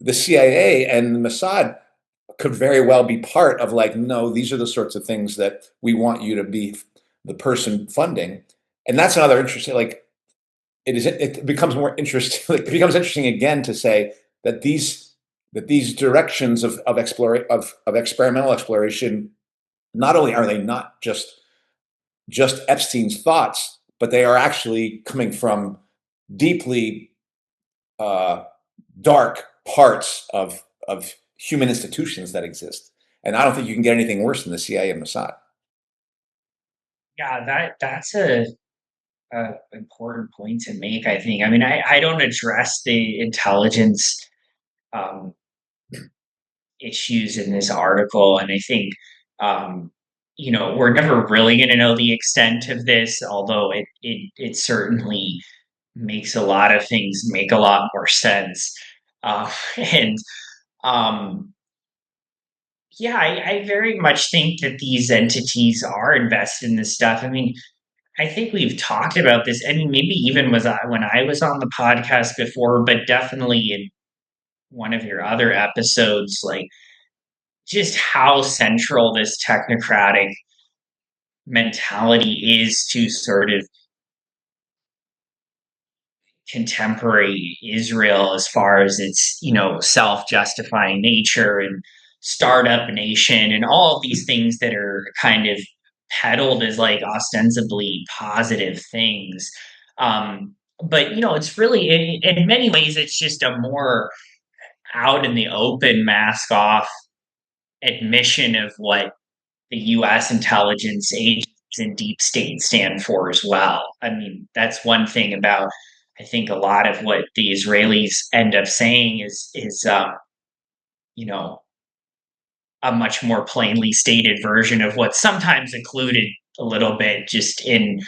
The CIA and the Mossad could very well be part of like, no, these are the sorts of things that we want you to be the person funding. And that's another interesting, like, it becomes more interesting. Like, it becomes interesting again to say that these directions of experimental exploration, not only are they not just Epstein's thoughts, but they are actually coming from deeply dark parts of human institutions that exist. And I don't think you can get anything worse than the CIA and Mossad. Yeah, that's a important point to make, I think. I mean, I don't address the intelligence um, issues in this article, and I think we're never really going to know the extent of this, although it certainly makes a lot of things make a lot more sense. And um, yeah, I very much think that these entities are invested in this stuff. I mean, I think we've talked about this. I mean, maybe even when I was on the podcast before, but definitely in one of your other episodes, like just how central this technocratic mentality is to sort of contemporary Israel as far as its, self-justifying nature and startup nation and all of these things that are kind of peddled as like ostensibly positive things. But it's really in many ways it's just a more out in the open mask off admission of what the US intelligence agencies and deep state stand for as well. I mean, that's one thing about I think a lot of what the Israelis end up saying is you know a much more plainly stated version of what's sometimes included a little bit just in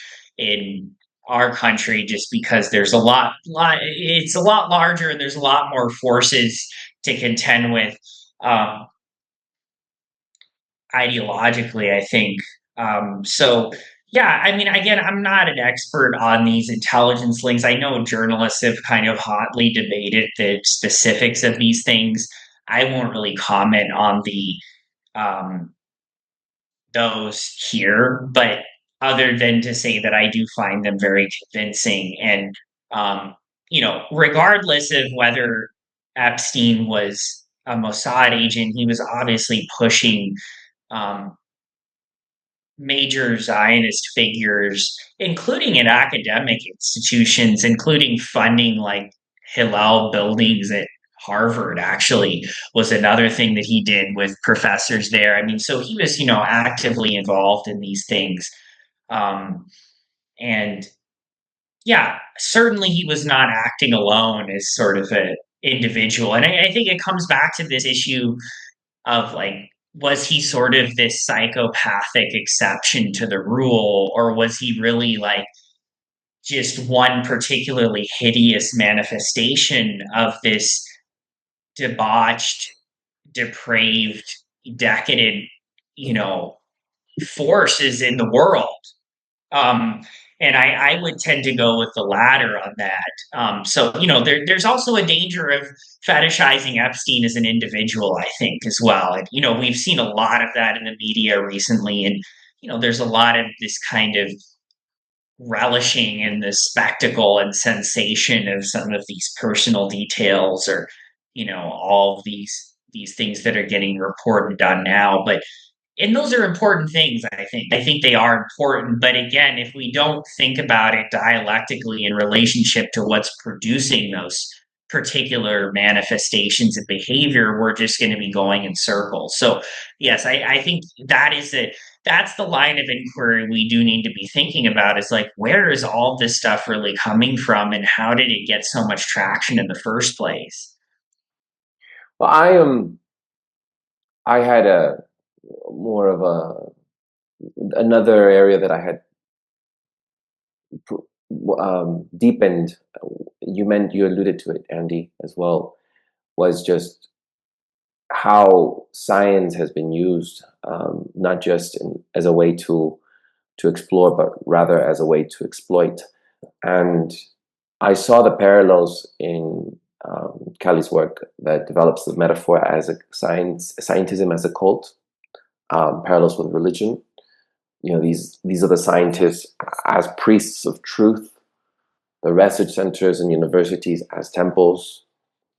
our country, just because there's a lot it's a lot larger and there's a lot more forces to contend with. Um, Ideologically, I think. So, yeah, I mean, again, I'm not an expert on these intelligence links. I know journalists have kind of hotly debated the specifics of these things. I won't really comment on the um, those here, but other than to say that I do find them very convincing. And regardless of whether Epstein was a Mossad agent, he was obviously pushing um, major Zionist figures, including in academic institutions, including funding like Hillel buildings at Harvard, actually, was another thing that he did with professors there. I mean, so he was, actively involved in these things. Um, and yeah, certainly he was not acting alone as sort of an individual. And I think it comes back to this issue of like, was he sort of this psychopathic exception to the rule, or was he really like just one particularly hideous manifestation of this debauched, depraved, decadent, you know, forces in the world? Um, and I would tend to go with the latter on that. So, there's also a danger of fetishizing Epstein as an individual, I think, as well. And, we've seen a lot of that in the media recently. And, there's a lot of this kind of relishing in the spectacle and sensation of some of these personal details or, all of these things that are getting reported on now. But and those are important things, I think. I think they are important. But again, if we don't think about it dialectically in relationship to what's producing those particular manifestations of behavior, we're just going to be going in circles. So yes, I think that's the line of inquiry we do need to be thinking about is like, where is all this stuff really coming from and how did it get so much traction in the first place? Well, I had a more of another area that I had deepened. You alluded to it, Andy, as well, was just how science has been used, not just as a way to explore, but rather as a way to exploit. And I saw the parallels in Kelley's work that develops the metaphor as a scientism as a cult, parallels with religion. These are the scientists as priests of truth, the research centers and universities as temples,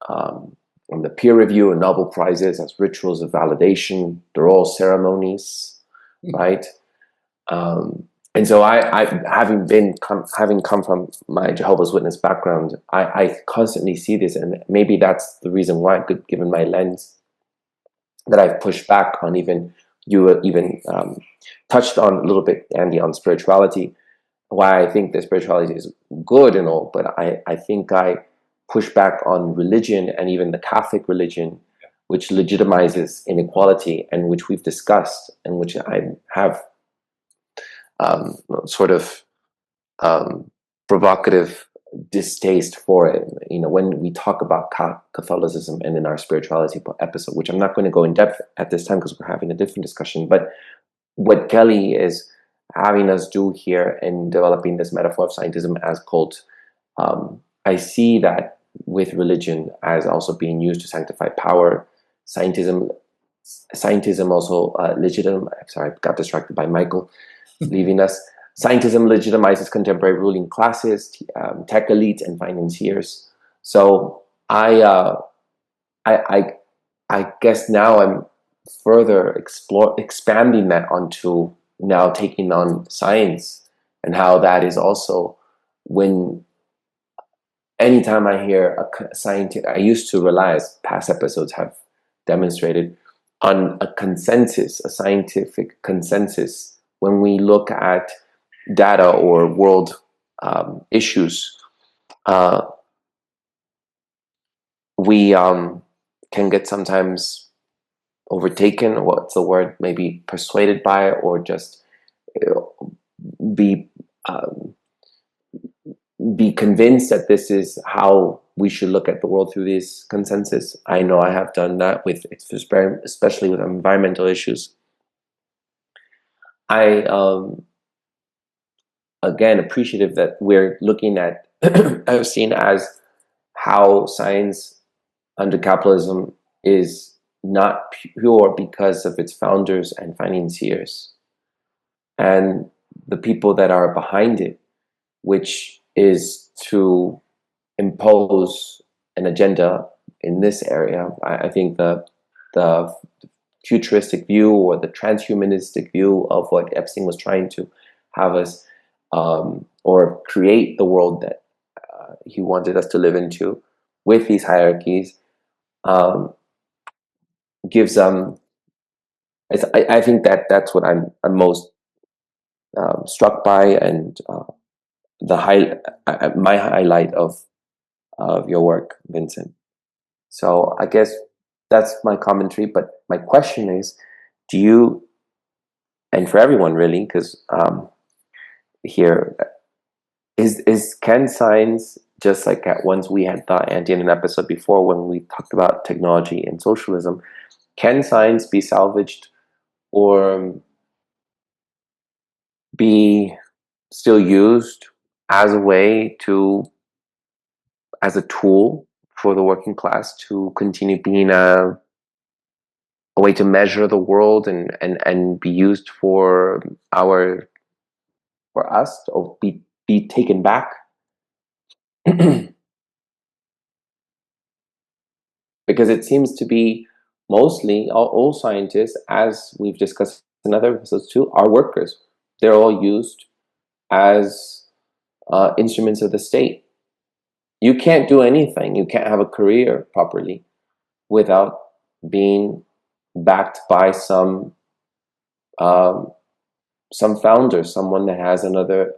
and the peer review and Nobel Prizes as rituals of validation. They're all ceremonies, right? And so having come from my Jehovah's Witness background, I constantly see this, and maybe that's the reason why, given my lens, that I've pushed back on you even touched on a little bit, Andy, on spirituality, why I think that spirituality is good and all, but I think I push back on religion, and even the Catholic religion, which legitimizes inequality, and which we've discussed, and which I have sort of provocative distaste for it. When we talk about Catholicism and in our spirituality episode, which I'm not going to go in depth at this time because we're having a different discussion, but what Kelley is having us do here in developing this metaphor of scientism as cult, I see that with religion as also being used to sanctify power. Scientism also sorry, I got distracted by Michael leaving us. Scientism legitimizes contemporary ruling classes, tech elites, and financiers. So I guess now I'm further expanding that onto now taking on science, and how that is also, when anytime I hear a scientist, I used to rely, as past episodes have demonstrated, on a consensus, a scientific consensus. When we look at data or world issues, we can get sometimes overtaken, what's the word, maybe persuaded by it, or just be convinced that this is how we should look at the world, through this consensus. I know I have done that especially with environmental issues. I again appreciative that we're looking at I've seen as how science under capitalism is not pure because of its founders and financiers and the people that are behind it, which is to impose an agenda in this area. I think the futuristic view, or the transhumanistic view of what Epstein was trying to have us, or create the world that he wanted us to live into, with these hierarchies, gives I think that's what I'm most struck by, and my highlight of your work, Vincent. So I guess that's my commentary. But my question is, do you, and for everyone really, because here can science, just like at once we had thought, Andy, in an episode before when we talked about technology and socialism, can science be salvaged or be still used as a way as a tool for the working class to continue being a way to measure the world, and be used for us, or be taken back? Because it seems to be mostly all scientists, as we've discussed in other episodes too, are workers. They're all used as instruments of the state. You can't do anything. You can't have a career properly without being backed by some founder, someone that has another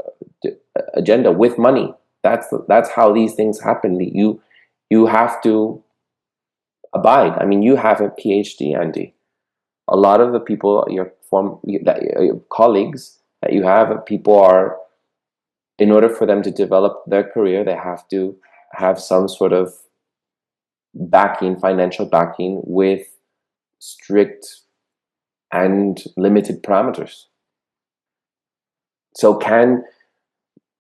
agenda with money. That's how these things happen. You have to abide. I mean, you have a PhD, Andy. A lot of the people, your colleagues that you have, people are, in order for them to develop their career, they have to have some sort of backing, financial backing, with strict and limited parameters. So can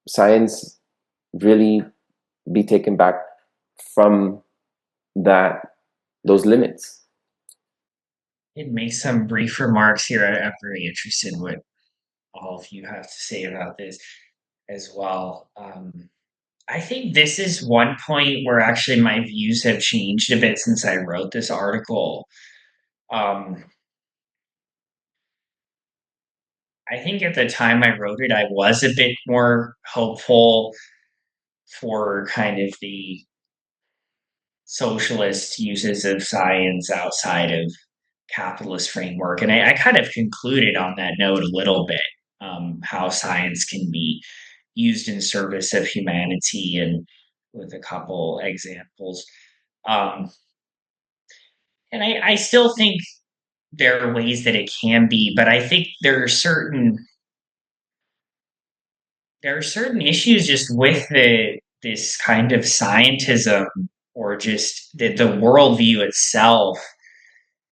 science really be taken back from those limits? It makes some brief remarks here. I'm very interested in what all of you have to say about this as well. I think this is one point where actually my views have changed a bit since I wrote this article. Um, I think at the time I wrote it, I was a bit more hopeful for kind of the socialist uses of science outside of capitalist framework. And I kind of concluded on that note a little bit, how science can be used in service of humanity and with a couple examples. Um, and I still think there are ways that it can be, but I think there are certain issues just with this kind of scientism or just the worldview itself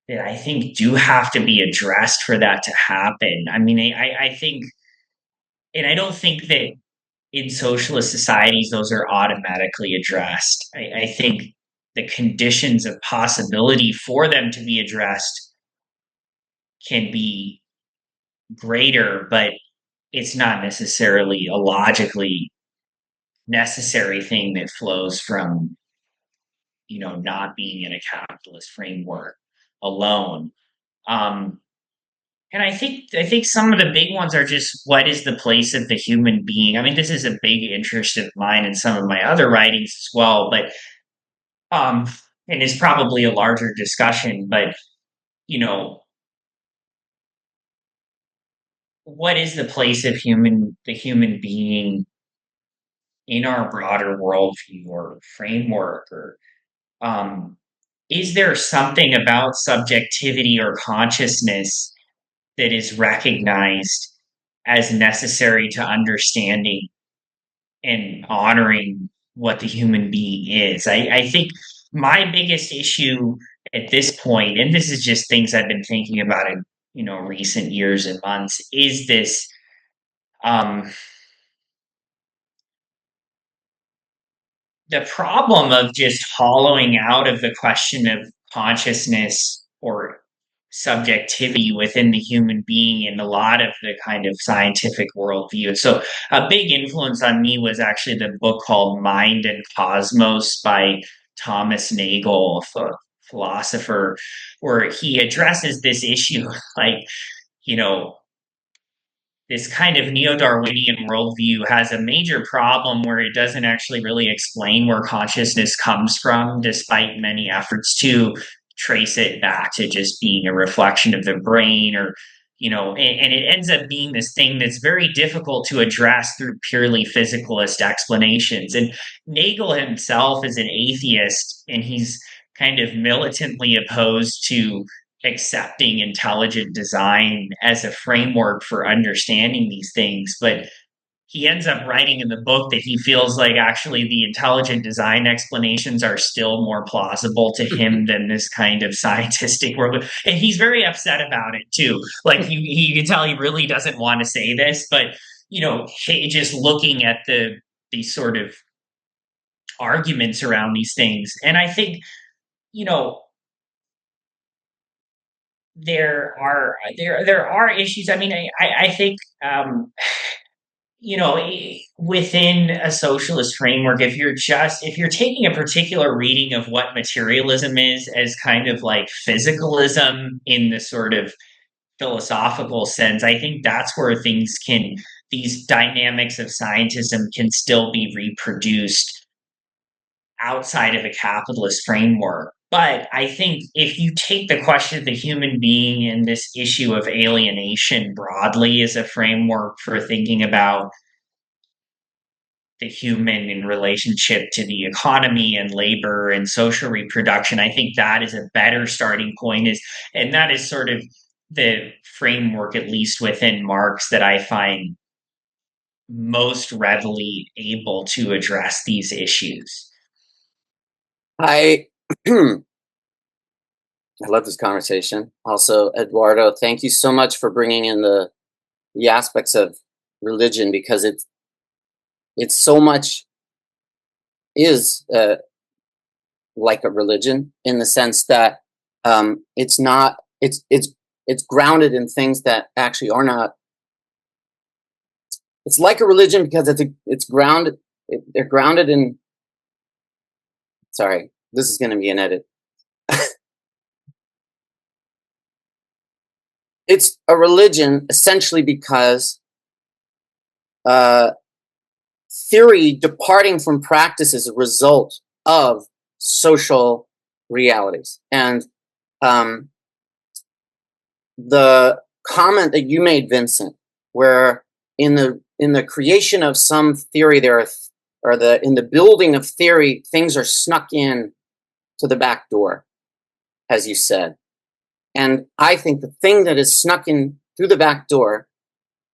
that I think do have to be addressed for that to happen. I mean, I think, and I don't think that in socialist societies those are automatically addressed. I think the conditions of possibility for them to be addressed can be greater, but it's not necessarily a logically necessary thing that flows from, not being in a capitalist framework alone. Um, and I think some of the big ones are just what is the place of the human being? I mean, this is a big interest of mine in some of my other writings as well, but um, and it's probably a larger discussion, but you know, what is the place of the human being in our broader worldview or framework, or um, is there something about subjectivity or consciousness that is recognized as necessary to understanding and honoring what the human being is? I think my biggest issue at this point, and this is just things I've been thinking about in recent years and months, is this um, the problem of just hollowing out of the question of consciousness or subjectivity within the human being in a lot of the kind of scientific worldview. So a big influence on me was actually the book called Mind and Cosmos by Thomas Nagel, a philosopher, where he addresses this issue like, you know, this kind of neo-Darwinian worldview has a major problem where it doesn't actually really explain where consciousness comes from, despite many efforts to trace it back to just being a reflection of the brain, or and it ends up being this thing that's very difficult to address through purely physicalist explanations. And Nagel himself is an atheist, and he's kind of militantly opposed to accepting intelligent design as a framework for understanding these things. But he ends up writing in the book that he feels like actually the intelligent design explanations are still more plausible to him than this kind of scientistic world. And he's very upset about it too. Like you can tell he really doesn't want to say this, but just looking at these sort of arguments around these things. And I think, there are issues. I mean, I think within a socialist framework, if you're taking a particular reading of what materialism is as kind of like physicalism in the sort of philosophical sense, I think that's where these dynamics of scientism can still be reproduced outside of a capitalist framework. But I think if you take the question of the human being and this issue of alienation broadly as a framework for thinking about the human in relationship to the economy and labor and social reproduction, I think that is a better starting point. And that is sort of the framework, at least within Marx, that I find most readily able to address these issues. I I love this conversation. Also, Eduardo, thank you so much for bringing in the aspects of religion, because it's so much is like a religion in the sense that it's not. It's grounded in things that actually are not. It's like a religion because it's grounded. They're grounded in. Sorry, this is going to be an edit. It's a religion essentially because theory departing from practice is a result of social realities. And the comment that you made, Vincent, where in the creation of some theory, in the building of theory, things are snuck in to the back door, as you said. And I think the thing that is snuck in through the back door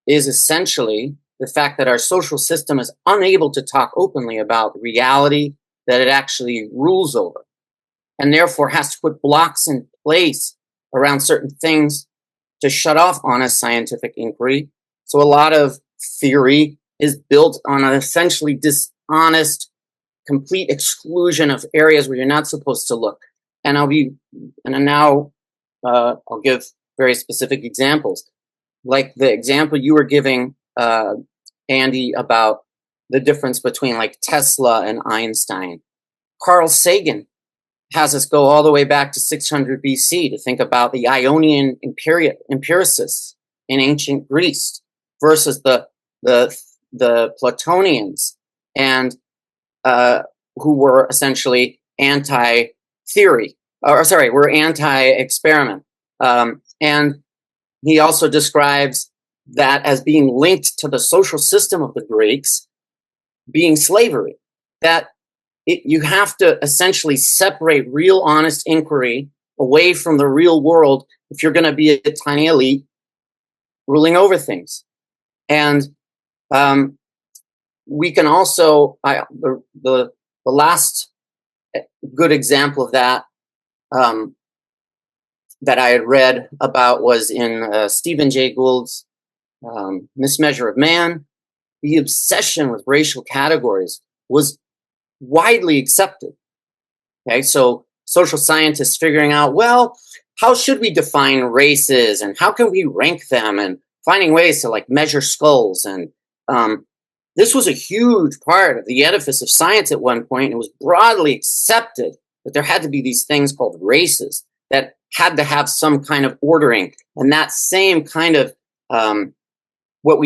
is essentially the fact that our social system is unable to talk openly about reality that it actually rules over, and therefore has to put blocks in place around certain things to shut off honest scientific inquiry. So a lot of theory is built on an essentially dishonest, complete exclusion of areas where you're not supposed to look. And I'll give very specific examples, like the example you were giving, Andy, about the difference between like Tesla and Einstein. Carl Sagan has us go all the way back to 600 BC to think about the Ionian empiricists in ancient Greece versus the Platonians, and who were essentially anti-theory, were anti-experiment. And he also describes that as being linked to the social system of the Greeks being slavery, that you have to essentially separate real honest inquiry away from the real world if you're going to be a tiny elite ruling over things. And we can also, the last good example of that that I had read about was in Stephen Jay Gould's Mismeasure of Man. The obsession with racial categories was widely accepted. Okay, so social scientists figuring out, well, how should we define races and how can we rank them, and finding ways to like measure skulls. And this was a huge part of the edifice of science at one point. It was broadly accepted that there had to be these things called races that had to have some kind of ordering, and that same kind of what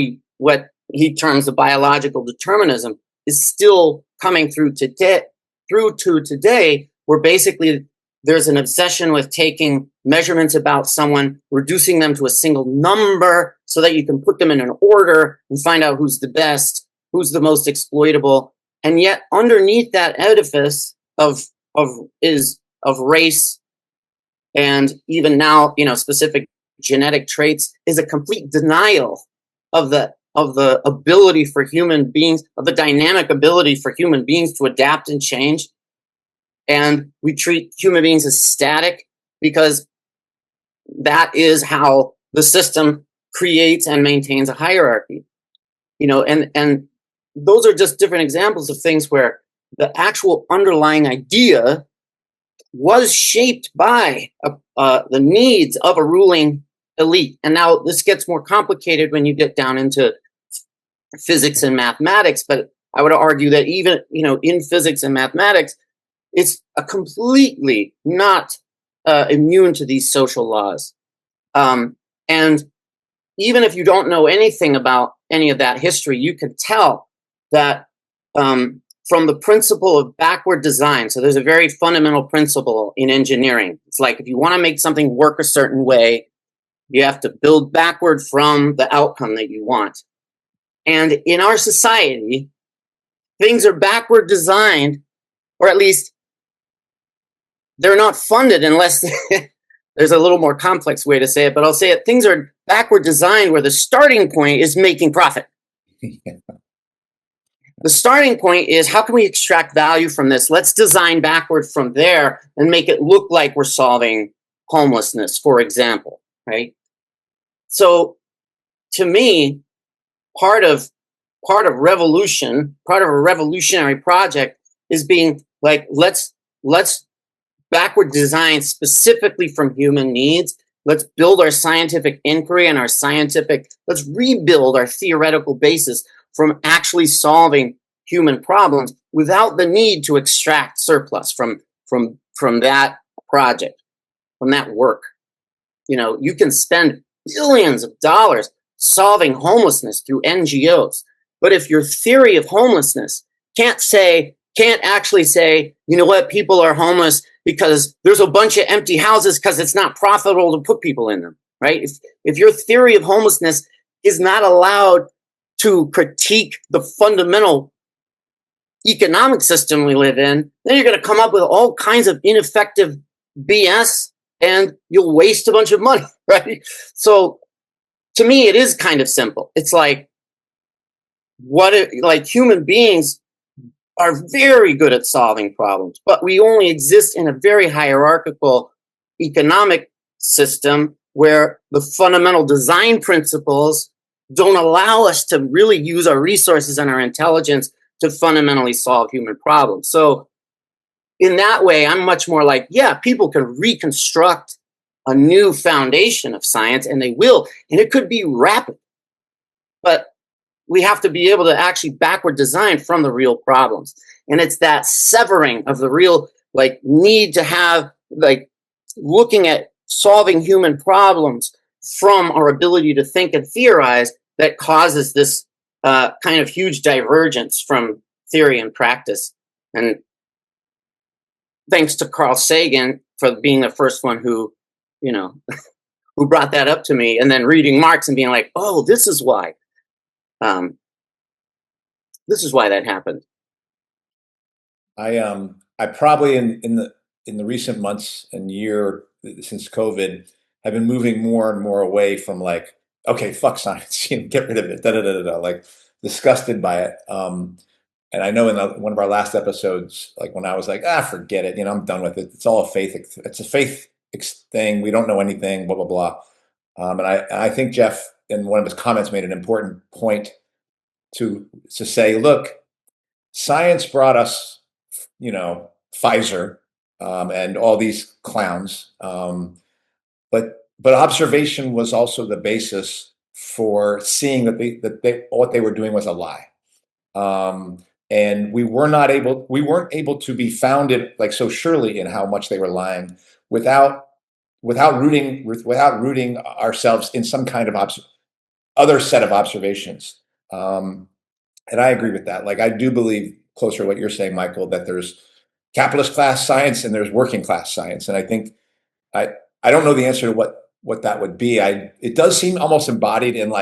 he terms the biological determinism is still coming through to today, where basically there's an obsession with taking measurements about someone, reducing them to a single number so that you can put them in an order and find out who's the best, who's the most exploitable. And yet underneath that edifice of race and even now, specific genetic traits is a complete denial of the ability for human beings, of the dynamic ability for human beings to adapt and change. And we treat human beings as static because that is how the system creates and maintains a hierarchy. And those are just different examples of things where the actual underlying idea was shaped by the needs of a ruling elite. And now this gets more complicated when you get down into physics and mathematics, but I would argue that even, in physics and mathematics, it's a completely not immune to these social laws. And even if you don't know anything about any of that history, you can tell that from the principle of backward design. So there's a very fundamental principle in engineering. It's like if you want to make something work a certain way, you have to build backward from the outcome that you want. And in our society, things are backward designed, or at least they're not funded unless there's a little more complex way to say it, but I'll say it. Things are backward designed where the starting point is making profit. The starting point is, how can we extract value from this? Let's design backward from there and make it look like we're solving homelessness, for example, right? So to me, part of revolution, part of a revolutionary project is being like, let's backward design specifically from human needs. Let's build our scientific inquiry and let's rebuild our theoretical basis from actually solving human problems without the need to extract surplus from that project, from that work. You can spend billions of dollars solving homelessness through NGOs. But if your theory of homelessness can't actually say, you know what, people are homeless because there's a bunch of empty houses because it's not profitable to put people in them, right? If your theory of homelessness is not allowed to critique the fundamental economic system we live in, then you're going to come up with all kinds of ineffective BS and you'll waste a bunch of money, right? So to me, it is kind of simple. It's like, human beings are very good at solving problems, but we only exist in a very hierarchical economic system where the fundamental design principles don't allow us to really use our resources and our intelligence to fundamentally solve human problems. So in that way, I'm much more like, yeah, people can reconstruct a new foundation of science, and they will, and it could be rapid. But we have to be able to actually backward design from the real problems. And it's that severing of the real, need to have, looking at solving human problems from our ability to think and theorize that causes this kind of huge divergence from theory and practice. And thanks to Carl Sagan for being the first one who brought that up to me, and then reading Marx and being like, oh, this is why that happened. I probably in the recent months and year since COVID have been moving more and more away from okay, fuck science, get rid of it, disgusted by it. And I know in one of our last episodes, when I was like, forget it, I'm done with it. It's all a faith. It's a faith thing. We don't know anything, blah, blah, blah. And I think Jeff, in one of his comments, made an important point to say, look, science brought us, Pfizer and all these clowns. But observation was also the basis for seeing that what they were doing was a lie. And we weren't able to be founded so surely in how much they were lying without rooting ourselves in some kind of other set of observations. And I agree with that. I do believe, closer to what you're saying, Michael, that there's capitalist class science and there's working class science. And I think I don't know the answer to what that would be. It does seem almost embodied in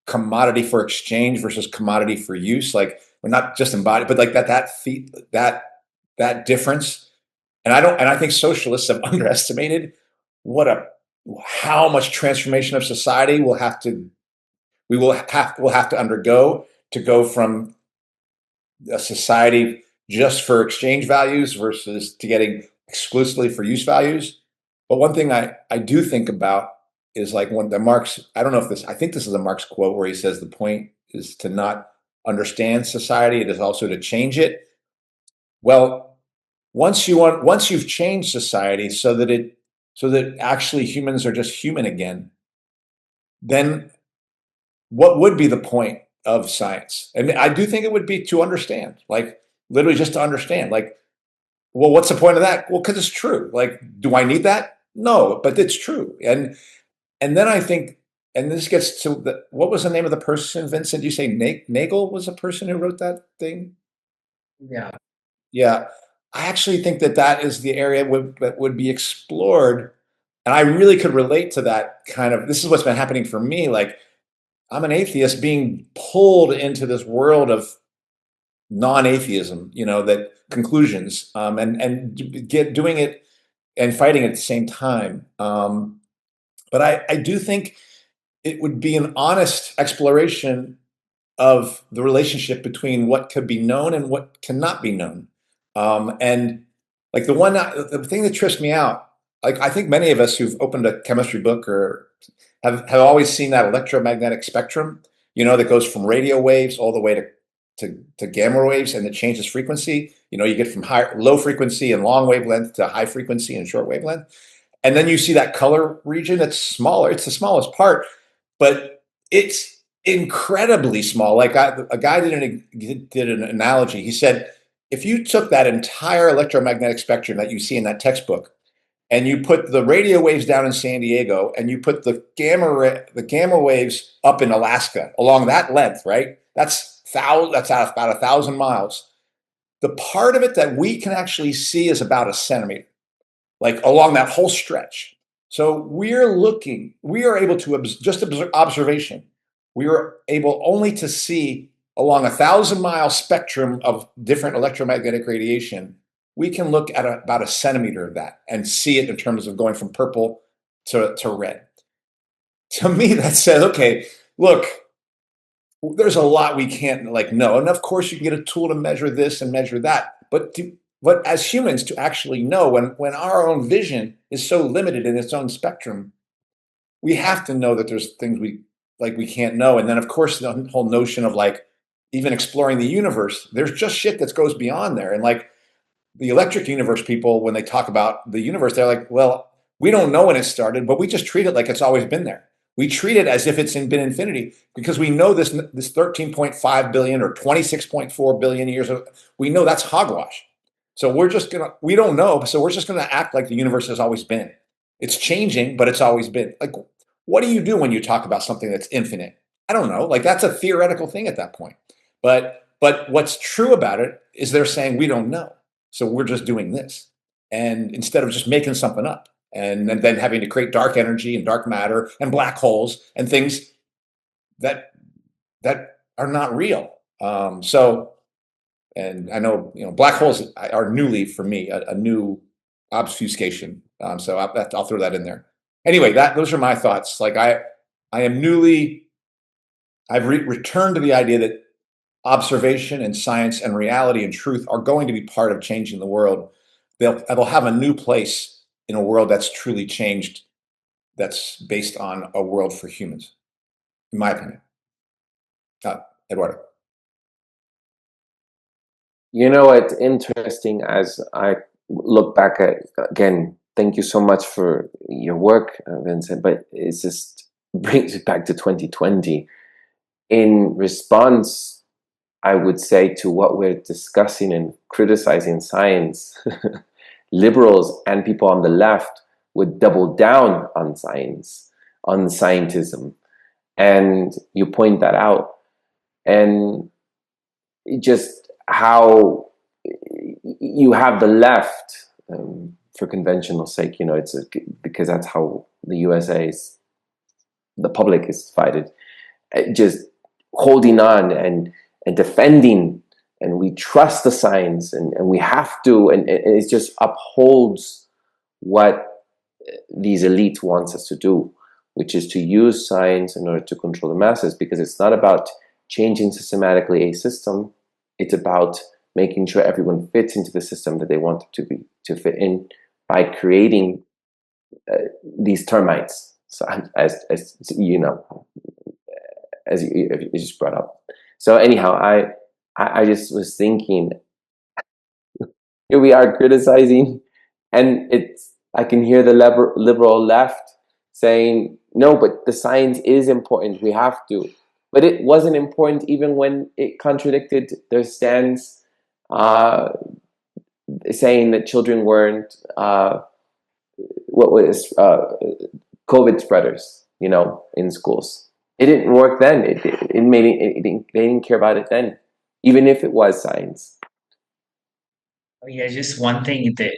commodity for exchange versus commodity for use. We're not just embodied, but that difference. And I think socialists have underestimated how much transformation of society we'll have to undergo to go from a society just for exchange values versus to getting exclusively for use values. But one thing I do think about is when the Marx, I don't know if I think this is a Marx quote where he says the point is to not understand society, it is also to change it. Well, once you've changed society so that actually humans are just human again, then what would be the point of science? And I do think it would be to understand, literally just to understand. Well, what's the point of that? Well, because it's true. Do I need that? No, but it's true. And then I think, and this gets to what was the name of the person, Vincent? You say Nagel was a person who wrote that thing? Yeah. Yeah. I actually think that is the area that would be explored. And I really could relate to that this is what's been happening for me. I'm an atheist being pulled into this world of non-atheism, that conclusions, and doing it and fighting at the same time. But I do think it would be an honest exploration of the relationship between what could be known and what cannot be known. And the thing that trips me out, I think many of us who've opened a chemistry book or have always seen that electromagnetic spectrum, that goes from radio waves all the way to gamma waves, and it changes frequency. You get from low frequency and long wavelength to high frequency and short wavelength. And then you see that color region that's smaller. It's the smallest part, but it's incredibly small. Like a guy did an analogy. He said, if you took that entire electromagnetic spectrum that you see in that textbook, and you put the radio waves down in San Diego, and you put the gamma waves up in Alaska along that length, right? That's about 1,000 miles. The part of it that we can actually see is about a centimeter, like along that whole stretch. So we are able to just observation. We are able only to see along 1,000-mile spectrum of different electromagnetic radiation. We can look at about a centimeter of that and see it in terms of going from purple to red. To me, that says, okay, look, there's a lot we can't know. And of course, you can get a tool to measure this and measure that. But as humans, to actually know when our own vision is so limited in its own spectrum, we have to know that there's things we can't know. And then, of course, the whole notion of even exploring the universe, there's just shit that goes beyond there. And the electric universe people, when they talk about the universe, they're like, well, we don't know when it started, but we just treat it like it's always been there. We treat it as if it's been infinity because we know this 13.5 billion or 26.4 billion years. We know that's hogwash. So we don't know. So we're just going to act like the universe has always been. It's changing, but it's always been. What do you do when you talk about something that's infinite? I don't know. That's a theoretical thing at that point. But what's true about it is they're saying we don't know. So we're just doing this. And instead of just making something up and then having to create dark energy and dark matter and black holes and things that are not real. And I know, black holes are newly for me, a new obfuscation. So I'll throw that in there. Anyway, those are my thoughts. I've returned to the idea that observation and science and reality and truth are going to be part of changing the world. They'll have a new place in a world that's truly changed, that's based on a world for humans, in my opinion. Eduardo. It's interesting as I look back at, again, thank you so much for your work, Vincent, but it just brings it back to 2020. In response, I would say, to what we're discussing and criticizing science, liberals and people on the left would double down on science, on scientism. And you point that out. And just how you have the left, for conventional sake, because that's how the USA's, the public is divided, just holding on and defending, and we trust the science, and we have to, and it just upholds what these elites wants us to do, which is to use science in order to control the masses, because it's not about changing systematically a system, it's about making sure everyone fits into the system that they want it to fit in by creating these termites, so as you just brought up. So anyhow, I just was thinking, here we are criticizing, and I can hear the liberal left saying, no, but the science is important, we have to. But it wasn't important even when it contradicted their stance, saying that children weren't COVID spreaders, in schools. It didn't work then. They didn't care about it then, even if it was science. Oh, yeah, just one thing that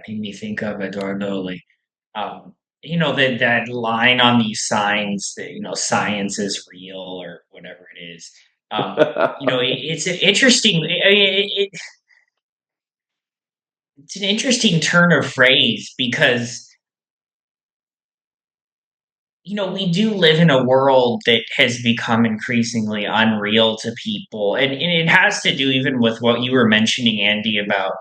made me think of, Eduardo, that line on these signs that, science is real or whatever it is. It's an interesting, it's an interesting turn of phrase because, we do live in a world that has become increasingly unreal to people. And it has to do even with what you were mentioning, Andy, about,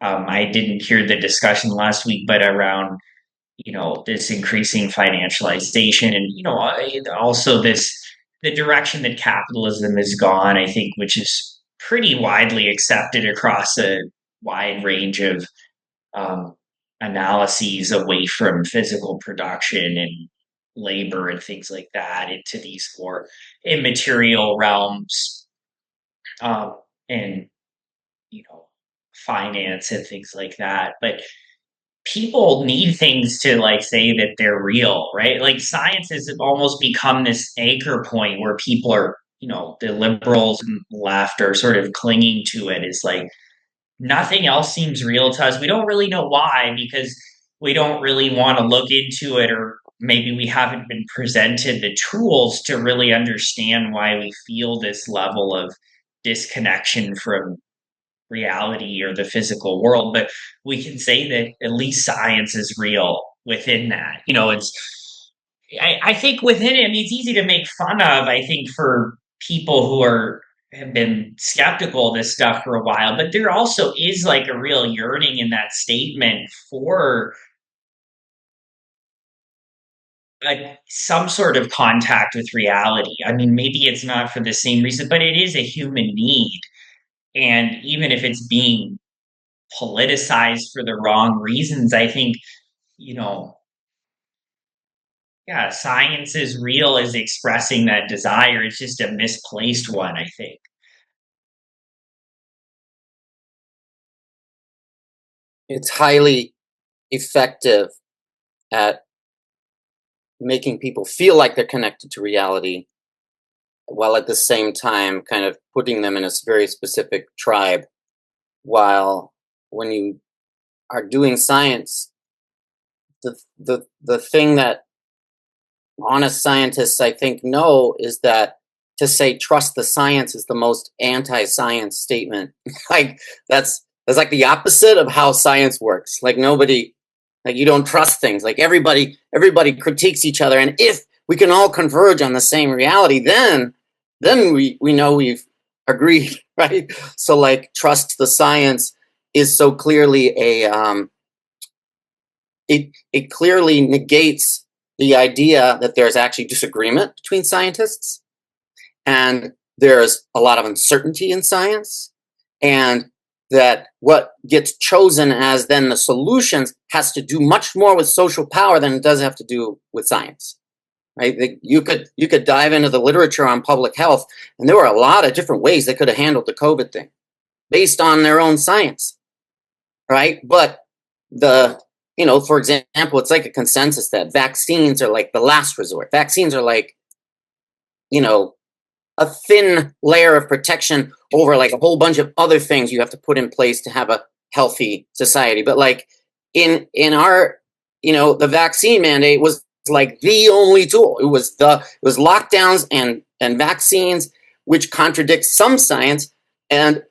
I didn't hear the discussion last week, but around, this increasing financialization and, also the direction that capitalism has gone, I think, which is pretty widely accepted across wide range of analyses away from physical production and labor and things like that into these more immaterial realms, and finance and things like that. But people need things to like say that they're real, right? Like science has almost become this anchor point where people are, the liberals and left are sort of clinging to it. It's like nothing else seems real to us. We don't really know why, because we don't really want to look into it, or maybe we haven't been presented the tools to really understand why we feel this level of disconnection from reality or the physical world. But we can say that at least science is real within that. I think within it, I mean, it's easy to make fun of, I think, for people who have been skeptical of this stuff for a while, but there also is like a real yearning in that statement for some sort of contact with reality. I mean, maybe it's not for the same reason, but it is a human need. And even if it's being politicized for the wrong reasons, I think, you know, yeah, science is real is expressing that desire. It's just a misplaced one, I think. It's highly effective at making people feel like they're connected to reality, while at the same time kind of putting them in a very specific tribe. While when you are doing science, the thing that honest scientists, I think, know is that to say trust the science is the most anti-science statement. Like that's like the opposite of how science works. Like nobody, like you don't trust things. Like everybody critiques each other, and if we can all converge on the same reality, then we know we've agreed, right? So like trust the science is so clearly it clearly negates the idea that there's actually disagreement between scientists, and there's a lot of uncertainty in science, and that what gets chosen as then the solutions has to do much more with social power than it does have to do with science. Right? You could dive into the literature on public health, and there were a lot of different ways they could have handled the COVID thing based on their own science, right? But for example, it's like a consensus that vaccines are like the last resort. Vaccines are like, a thin layer of protection over like a whole bunch of other things you have to put in place to have a healthy society. But like in our, the vaccine mandate was like the only tool. It was lockdowns and vaccines, which contradicts some science, and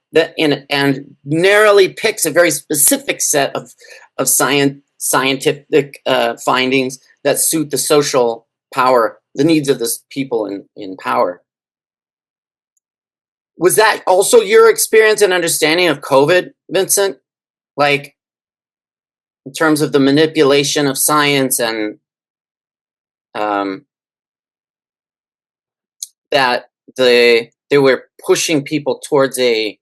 narrowly picks a very specific set of scientific findings that suit the social power, the needs of the people in power. Was that also your experience and understanding of COVID, Vincent? Like, in terms of the manipulation of science and that they were pushing people towards a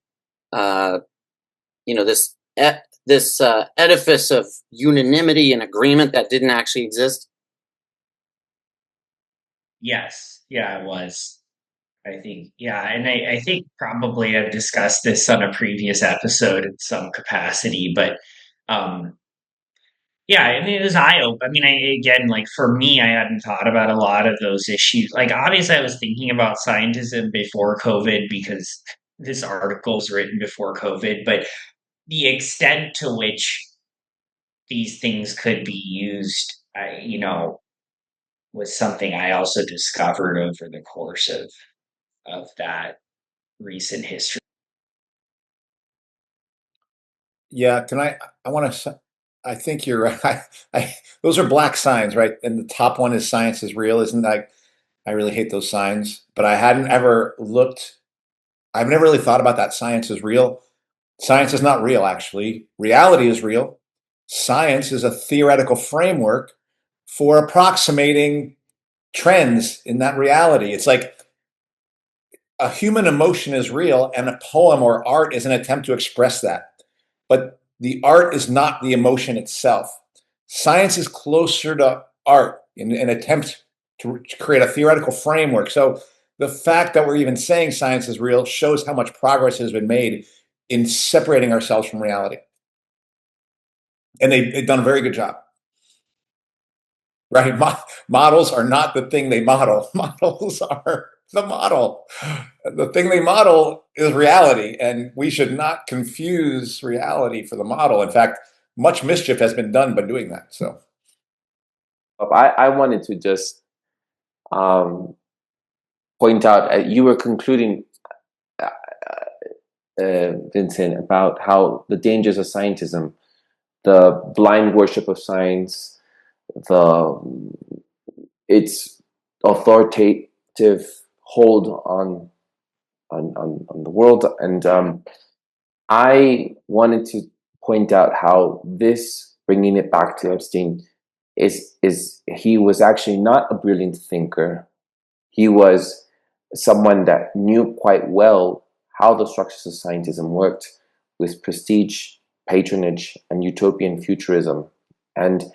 this edifice of unanimity and agreement that didn't actually exist? Yes. Yeah, it was. I think, yeah. And I think probably I've discussed this on a previous episode in some capacity, but yeah, I mean, it was eye opening. I mean, again, like for me, I hadn't thought about a lot of those issues. Like, obviously, I was thinking about scientism before COVID because this article was written before COVID, but the extent to which these things could be used, was something I also discovered over the course of that recent history. Yeah, I want to. I think you're right. Those are black signs, right? And the top one is science is real, isn't that? I really hate those signs, but I hadn't ever looked. I've never really thought about that. Science is real. Science is not real, actually. Reality is real. Science is a theoretical framework for approximating trends in that reality. It's like a human emotion is real, and a poem or art is an attempt to express that. but the art is not the emotion itself. Science is closer to art in an attempt to create a theoretical framework. So the fact that we're even saying science is real shows how much progress has been made in separating ourselves from reality. And they've done a very good job. Right? Models are not the thing they model. Models are the model. The thing they model is reality, and we should not confuse reality for the model. In fact, much mischief has been done by doing that. So, I wanted to just point out, you were concluding, Vincent, about how the dangers of scientism, the blind worship of science, its authoritative hold on the world, and I wanted to point out how this, bringing it back to Epstein, is he was actually not a brilliant thinker. He was someone that knew quite well how the structures of scientism worked, with prestige, patronage, and utopian futurism. And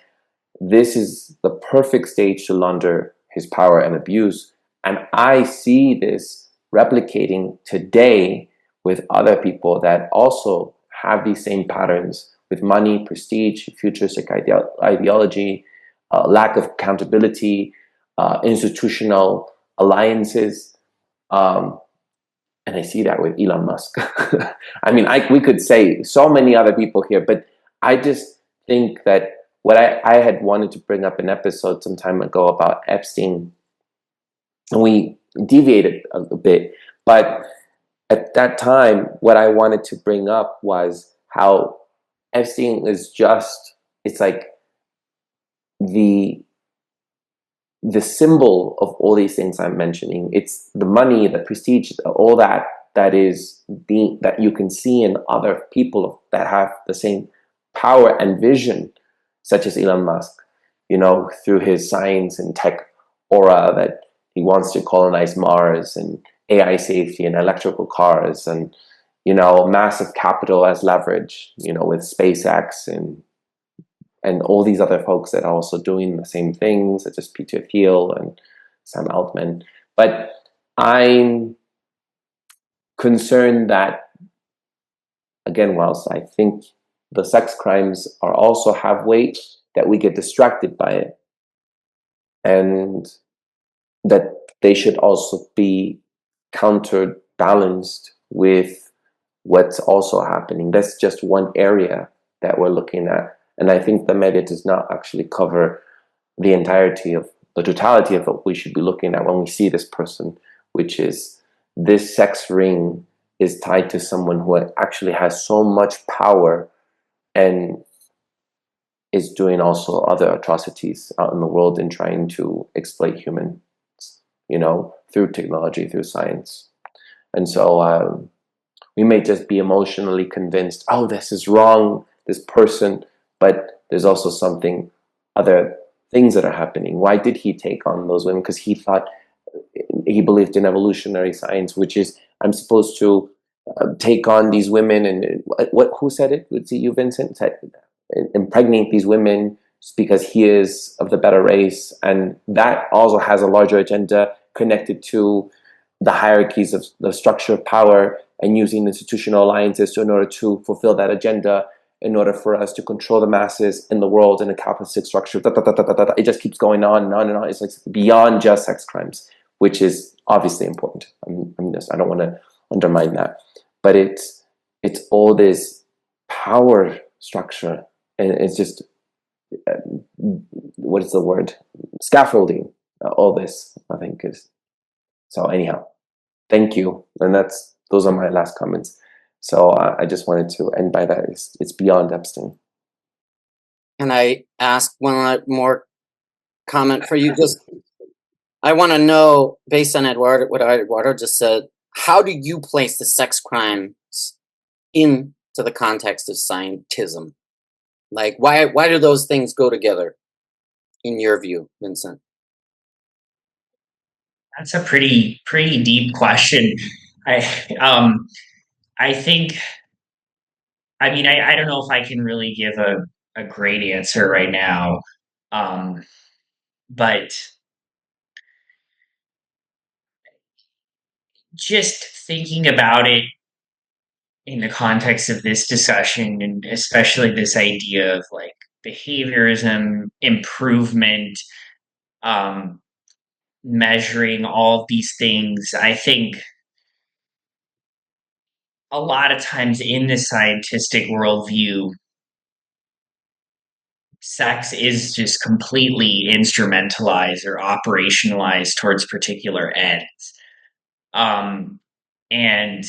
this is the perfect stage to launder his power and abuse. And I see this replicating today with other people that also have these same patterns, with money, prestige, futuristic ideology, lack of accountability, institutional alliances. And I see that with Elon Musk. I mean, we could say so many other people here, but I just think that what I had wanted to bring up an episode some time ago about Epstein, and we deviated a bit, but at that time, what I wanted to bring up was how Epstein is just, it's like the symbol of all these things I'm mentioning. It's the money, the prestige, all that that you can see in other people that have the same power and vision, such as Elon Musk, through his science and tech aura, that he wants to colonize Mars, and AI safety and electrical cars, and massive capital as leverage, with SpaceX and all these other folks that are also doing the same things, such as Peter Thiel and Sam Altman. But I'm concerned that, again, whilst I think the sex crimes are also have weight, that we get distracted by it, and that they should also be counterbalanced with what's also happening. That's just one area that we're looking at. And I think the media does not actually cover the totality of what we should be looking at when we see this person, which is this sex ring is tied to someone who actually has so much power and is doing also other atrocities out in the world and trying to exploit humans, through technology, through science. And so we may just be emotionally convinced, oh, this is wrong, this person, but there's also other things that are happening. Why did he take on those women? Because he believed in evolutionary science, which is, I'm supposed to take on these women, and who said it? Was it you, Vincent? Said, impregnate these women because he is of the better race, and that also has a larger agenda connected to the hierarchies of the structure of power, and using institutional alliances in order to fulfill that agenda, in order for us to control the masses in the world in a capitalistic structure. It just keeps going on and on and on. It's like beyond just sex crimes, which is obviously important. I don't want to undermine that, but it's all this power structure, and it's just what is the word? Scaffolding. All this, I think, is so. Anyhow, thank you, and those are my last comments. So I just wanted to end by that. It's beyond Epstein. Can I ask one more comment for you? Just, I want to know, based on what Eduardo just said, how do you place the sex crimes into the context of scientism? Like, why do those things go together, in your view, Vincent? That's a pretty deep question. I think I mean, I don't know if I can really give a great answer right now. But just thinking about it in the context of this discussion, and especially this idea of like behaviorism, improvement, um, measuring all of these things, I think a lot of times in the scientific worldview, sex is just completely instrumentalized or operationalized towards particular ends. And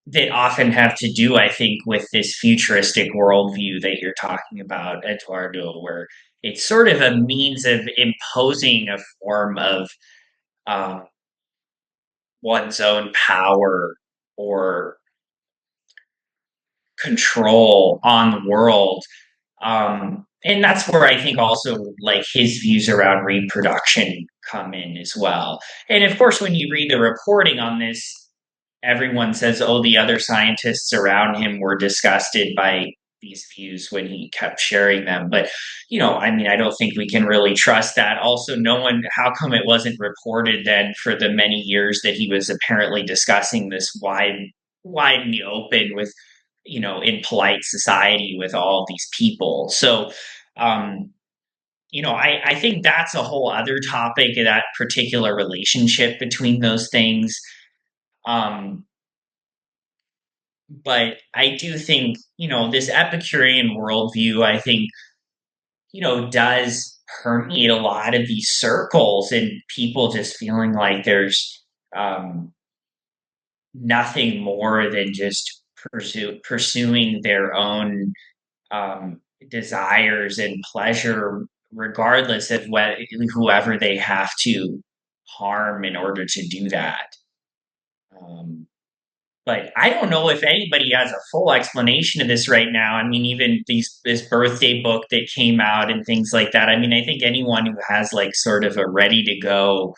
that often have to do, I think, with this futuristic worldview that you're talking about, Eduardo, where it's sort of a means of imposing a form of um, one's own power or control on the world. And that's where I think also like his views around reproduction come in as well. And of course, when you read the reporting on this, everyone says, oh, the other scientists around him were disgusted by these views when he kept sharing them. But, I mean, I don't think we can really trust that. Also, how come it wasn't reported then for the many years that he was apparently discussing this wide in the open with, in polite society with all these people? So, I think that's a whole other topic, that particular relationship between those things. Um, but I do think, this Epicurean worldview, I think, does permeate a lot of these circles and people just feeling like there's um, nothing more than just pursuing their own desires and pleasure, regardless of whoever they have to harm in order to do that. Um, But I don't know if anybody has a full explanation of this right now. I mean, even this birthday book that came out and things like that. I mean, I think anyone who has like sort of a ready to go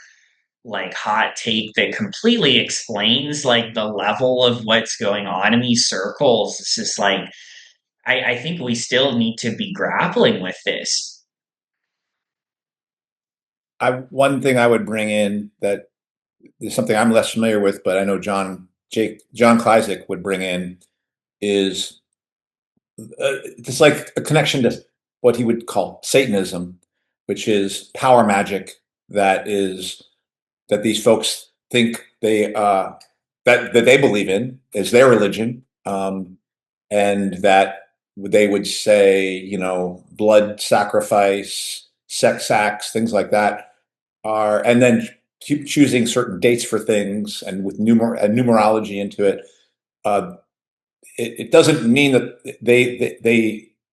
like hot take that completely explains like the level of what's going on in these circles. It's just like I think we still need to be grappling with this. One thing I would bring in that is something I'm less familiar with, but I know John Kleisick would bring in is it's like a connection to what he would call Satanism, which is power magic that these folks think that they believe in is their religion, and that they would say, blood sacrifice, sex acts, things like that and then keep choosing certain dates for things and with numerology into it. Uh, it doesn't mean that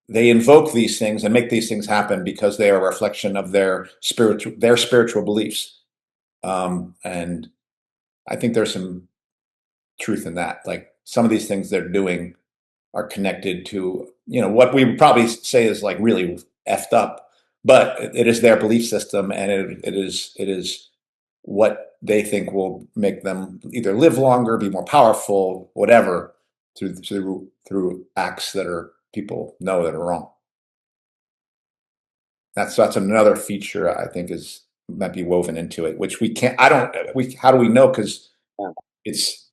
they invoke these things and make these things happen because they are a reflection of their spiritual beliefs. And I think there's some truth in that. Like some of these things they're doing are connected to, what we would probably say is like really effed up, but it is their belief system, and it is what they think will make them either live longer, be more powerful, whatever, through acts that are people know that are wrong. That's another feature I think might be woven into it, which we can't. How do we know? Because it's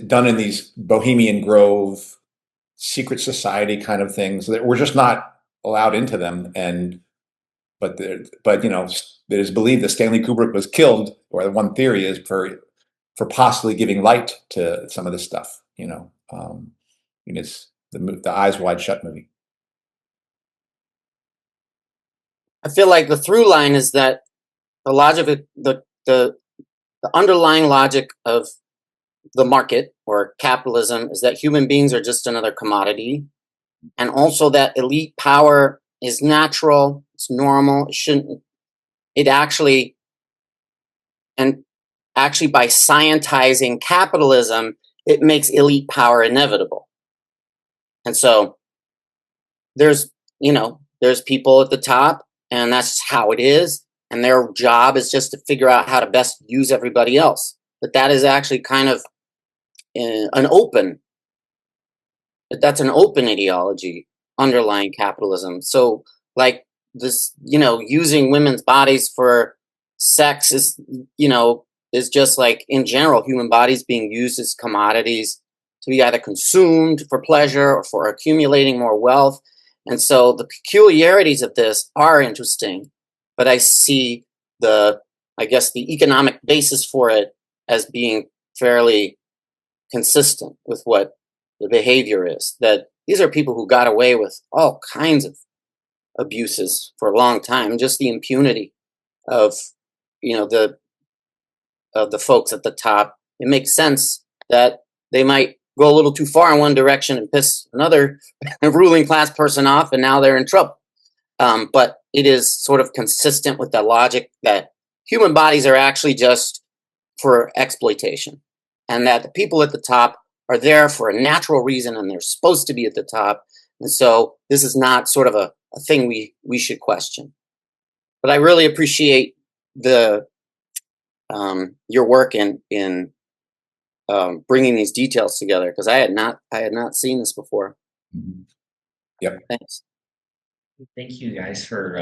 done in these Bohemian Grove secret society kind of things that we're just not allowed into them. But it is believed that Stanley Kubrick was killed, or the one theory is for possibly giving light to some of this stuff. It's the Eyes Wide Shut movie. I feel like the through line is that the logic, the underlying logic of the market or capitalism is that human beings are just another commodity, and also that elite power is natural, it's normal, actually by scientizing capitalism, it makes elite power inevitable. And so there's people at the top, and that's how it is, and their job is just to figure out how to best use everybody else. But that is actually kind of an open that's an open ideology underlying capitalism. So, like this, using women's bodies for sex is just like in general human bodies being used as commodities to be either consumed for pleasure or for accumulating more wealth. And so the peculiarities of this are interesting, but I see the economic basis for it as being fairly consistent with what the behavior is. That these are people who got away with all kinds of abuses for a long time. Just the impunity of the folks at the top. It makes sense that they might go a little too far in one direction and piss another ruling class person off, and now they're in trouble. But it is sort of consistent with the logic that human bodies are actually just for exploitation, and that the people at the top are there for a natural reason, and they're supposed to be at the top. And so this is not sort of a thing we should question. But I really appreciate the your work in bringing these details together, because I had not seen this before. Mm-hmm. Yep. Thanks. Thank you guys for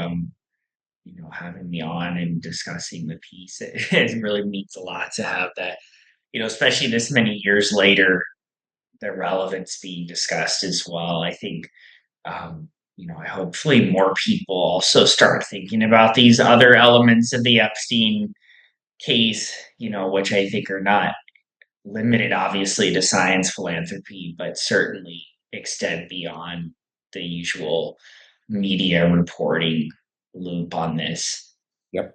having me on and discussing the piece. It really means a lot to have that, especially this many years later, the relevance being discussed as well. I think hopefully more people also start thinking about these other elements of the Epstein case, which I think are not limited obviously to science philanthropy, but certainly extend beyond the usual media reporting loop on this. Yep.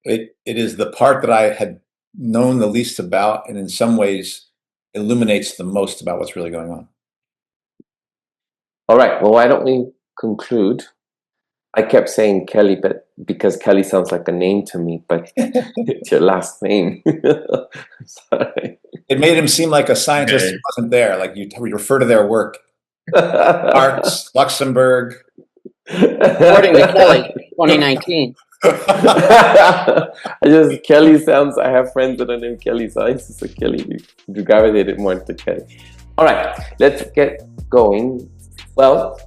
It is the part that I had known the least about, and in some ways illuminates the most about what's really going on. All right. Well, why don't we conclude? I kept saying Kelley, but because Kelley sounds like a name to me, but it's your last name. Sorry. It made him seem like a scientist who wasn't there. Like you refer to their work. Arts, Luxembourg. According to Kelley, 2019. Kelley sounds. I have friends that are named Kelley, so I just said Kelley. You gravitated more to Kelley. All right, let's get going. Well,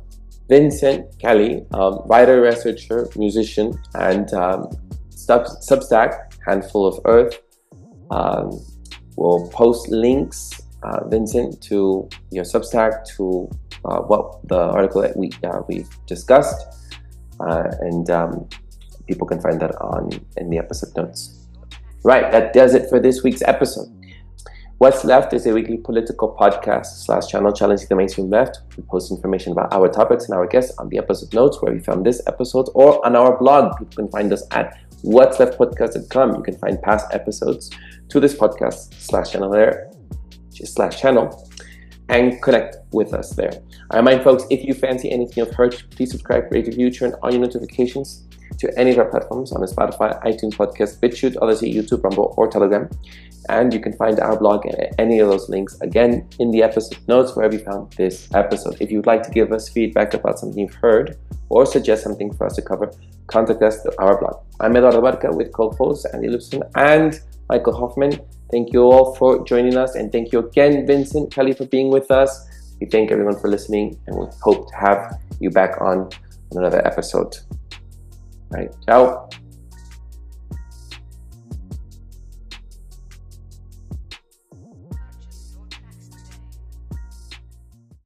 Vincent Kelley, writer, researcher, musician, and Substack, Handful of Earth. We'll post links, Vincent, to your Substack, to what the article that we've discussed, and people can find that in the episode notes. Right, that does it for this week's episode. What's Left is a weekly political podcast / channel challenging the mainstream left. We post information about our topics and our guests on the episode notes where we found this episode, or on our blog. People can find us at whatsleftpodcast.com. You can find past episodes to this podcast / channel there, / channel, and connect with us there. I remind folks, if you fancy anything you've heard, please subscribe, rate, review, turn on your notifications to any of our platforms on Spotify, iTunes, Podcast, BitChute, Odyssey, YouTube, Rumble, or Telegram. And you can find our blog and any of those links again in the episode notes where we found this episode. If you'd like to give us feedback about something you've heard or suggest something for us to cover, contact us through our blog. I'm Eduardo Barca with co-hosts Andy Lipson and Michael Hoffman. Thank you all for joining us, and thank you again, Vincent Kelley, for being with us. We thank everyone for listening, and we hope to have you back on another episode. All right, ciao.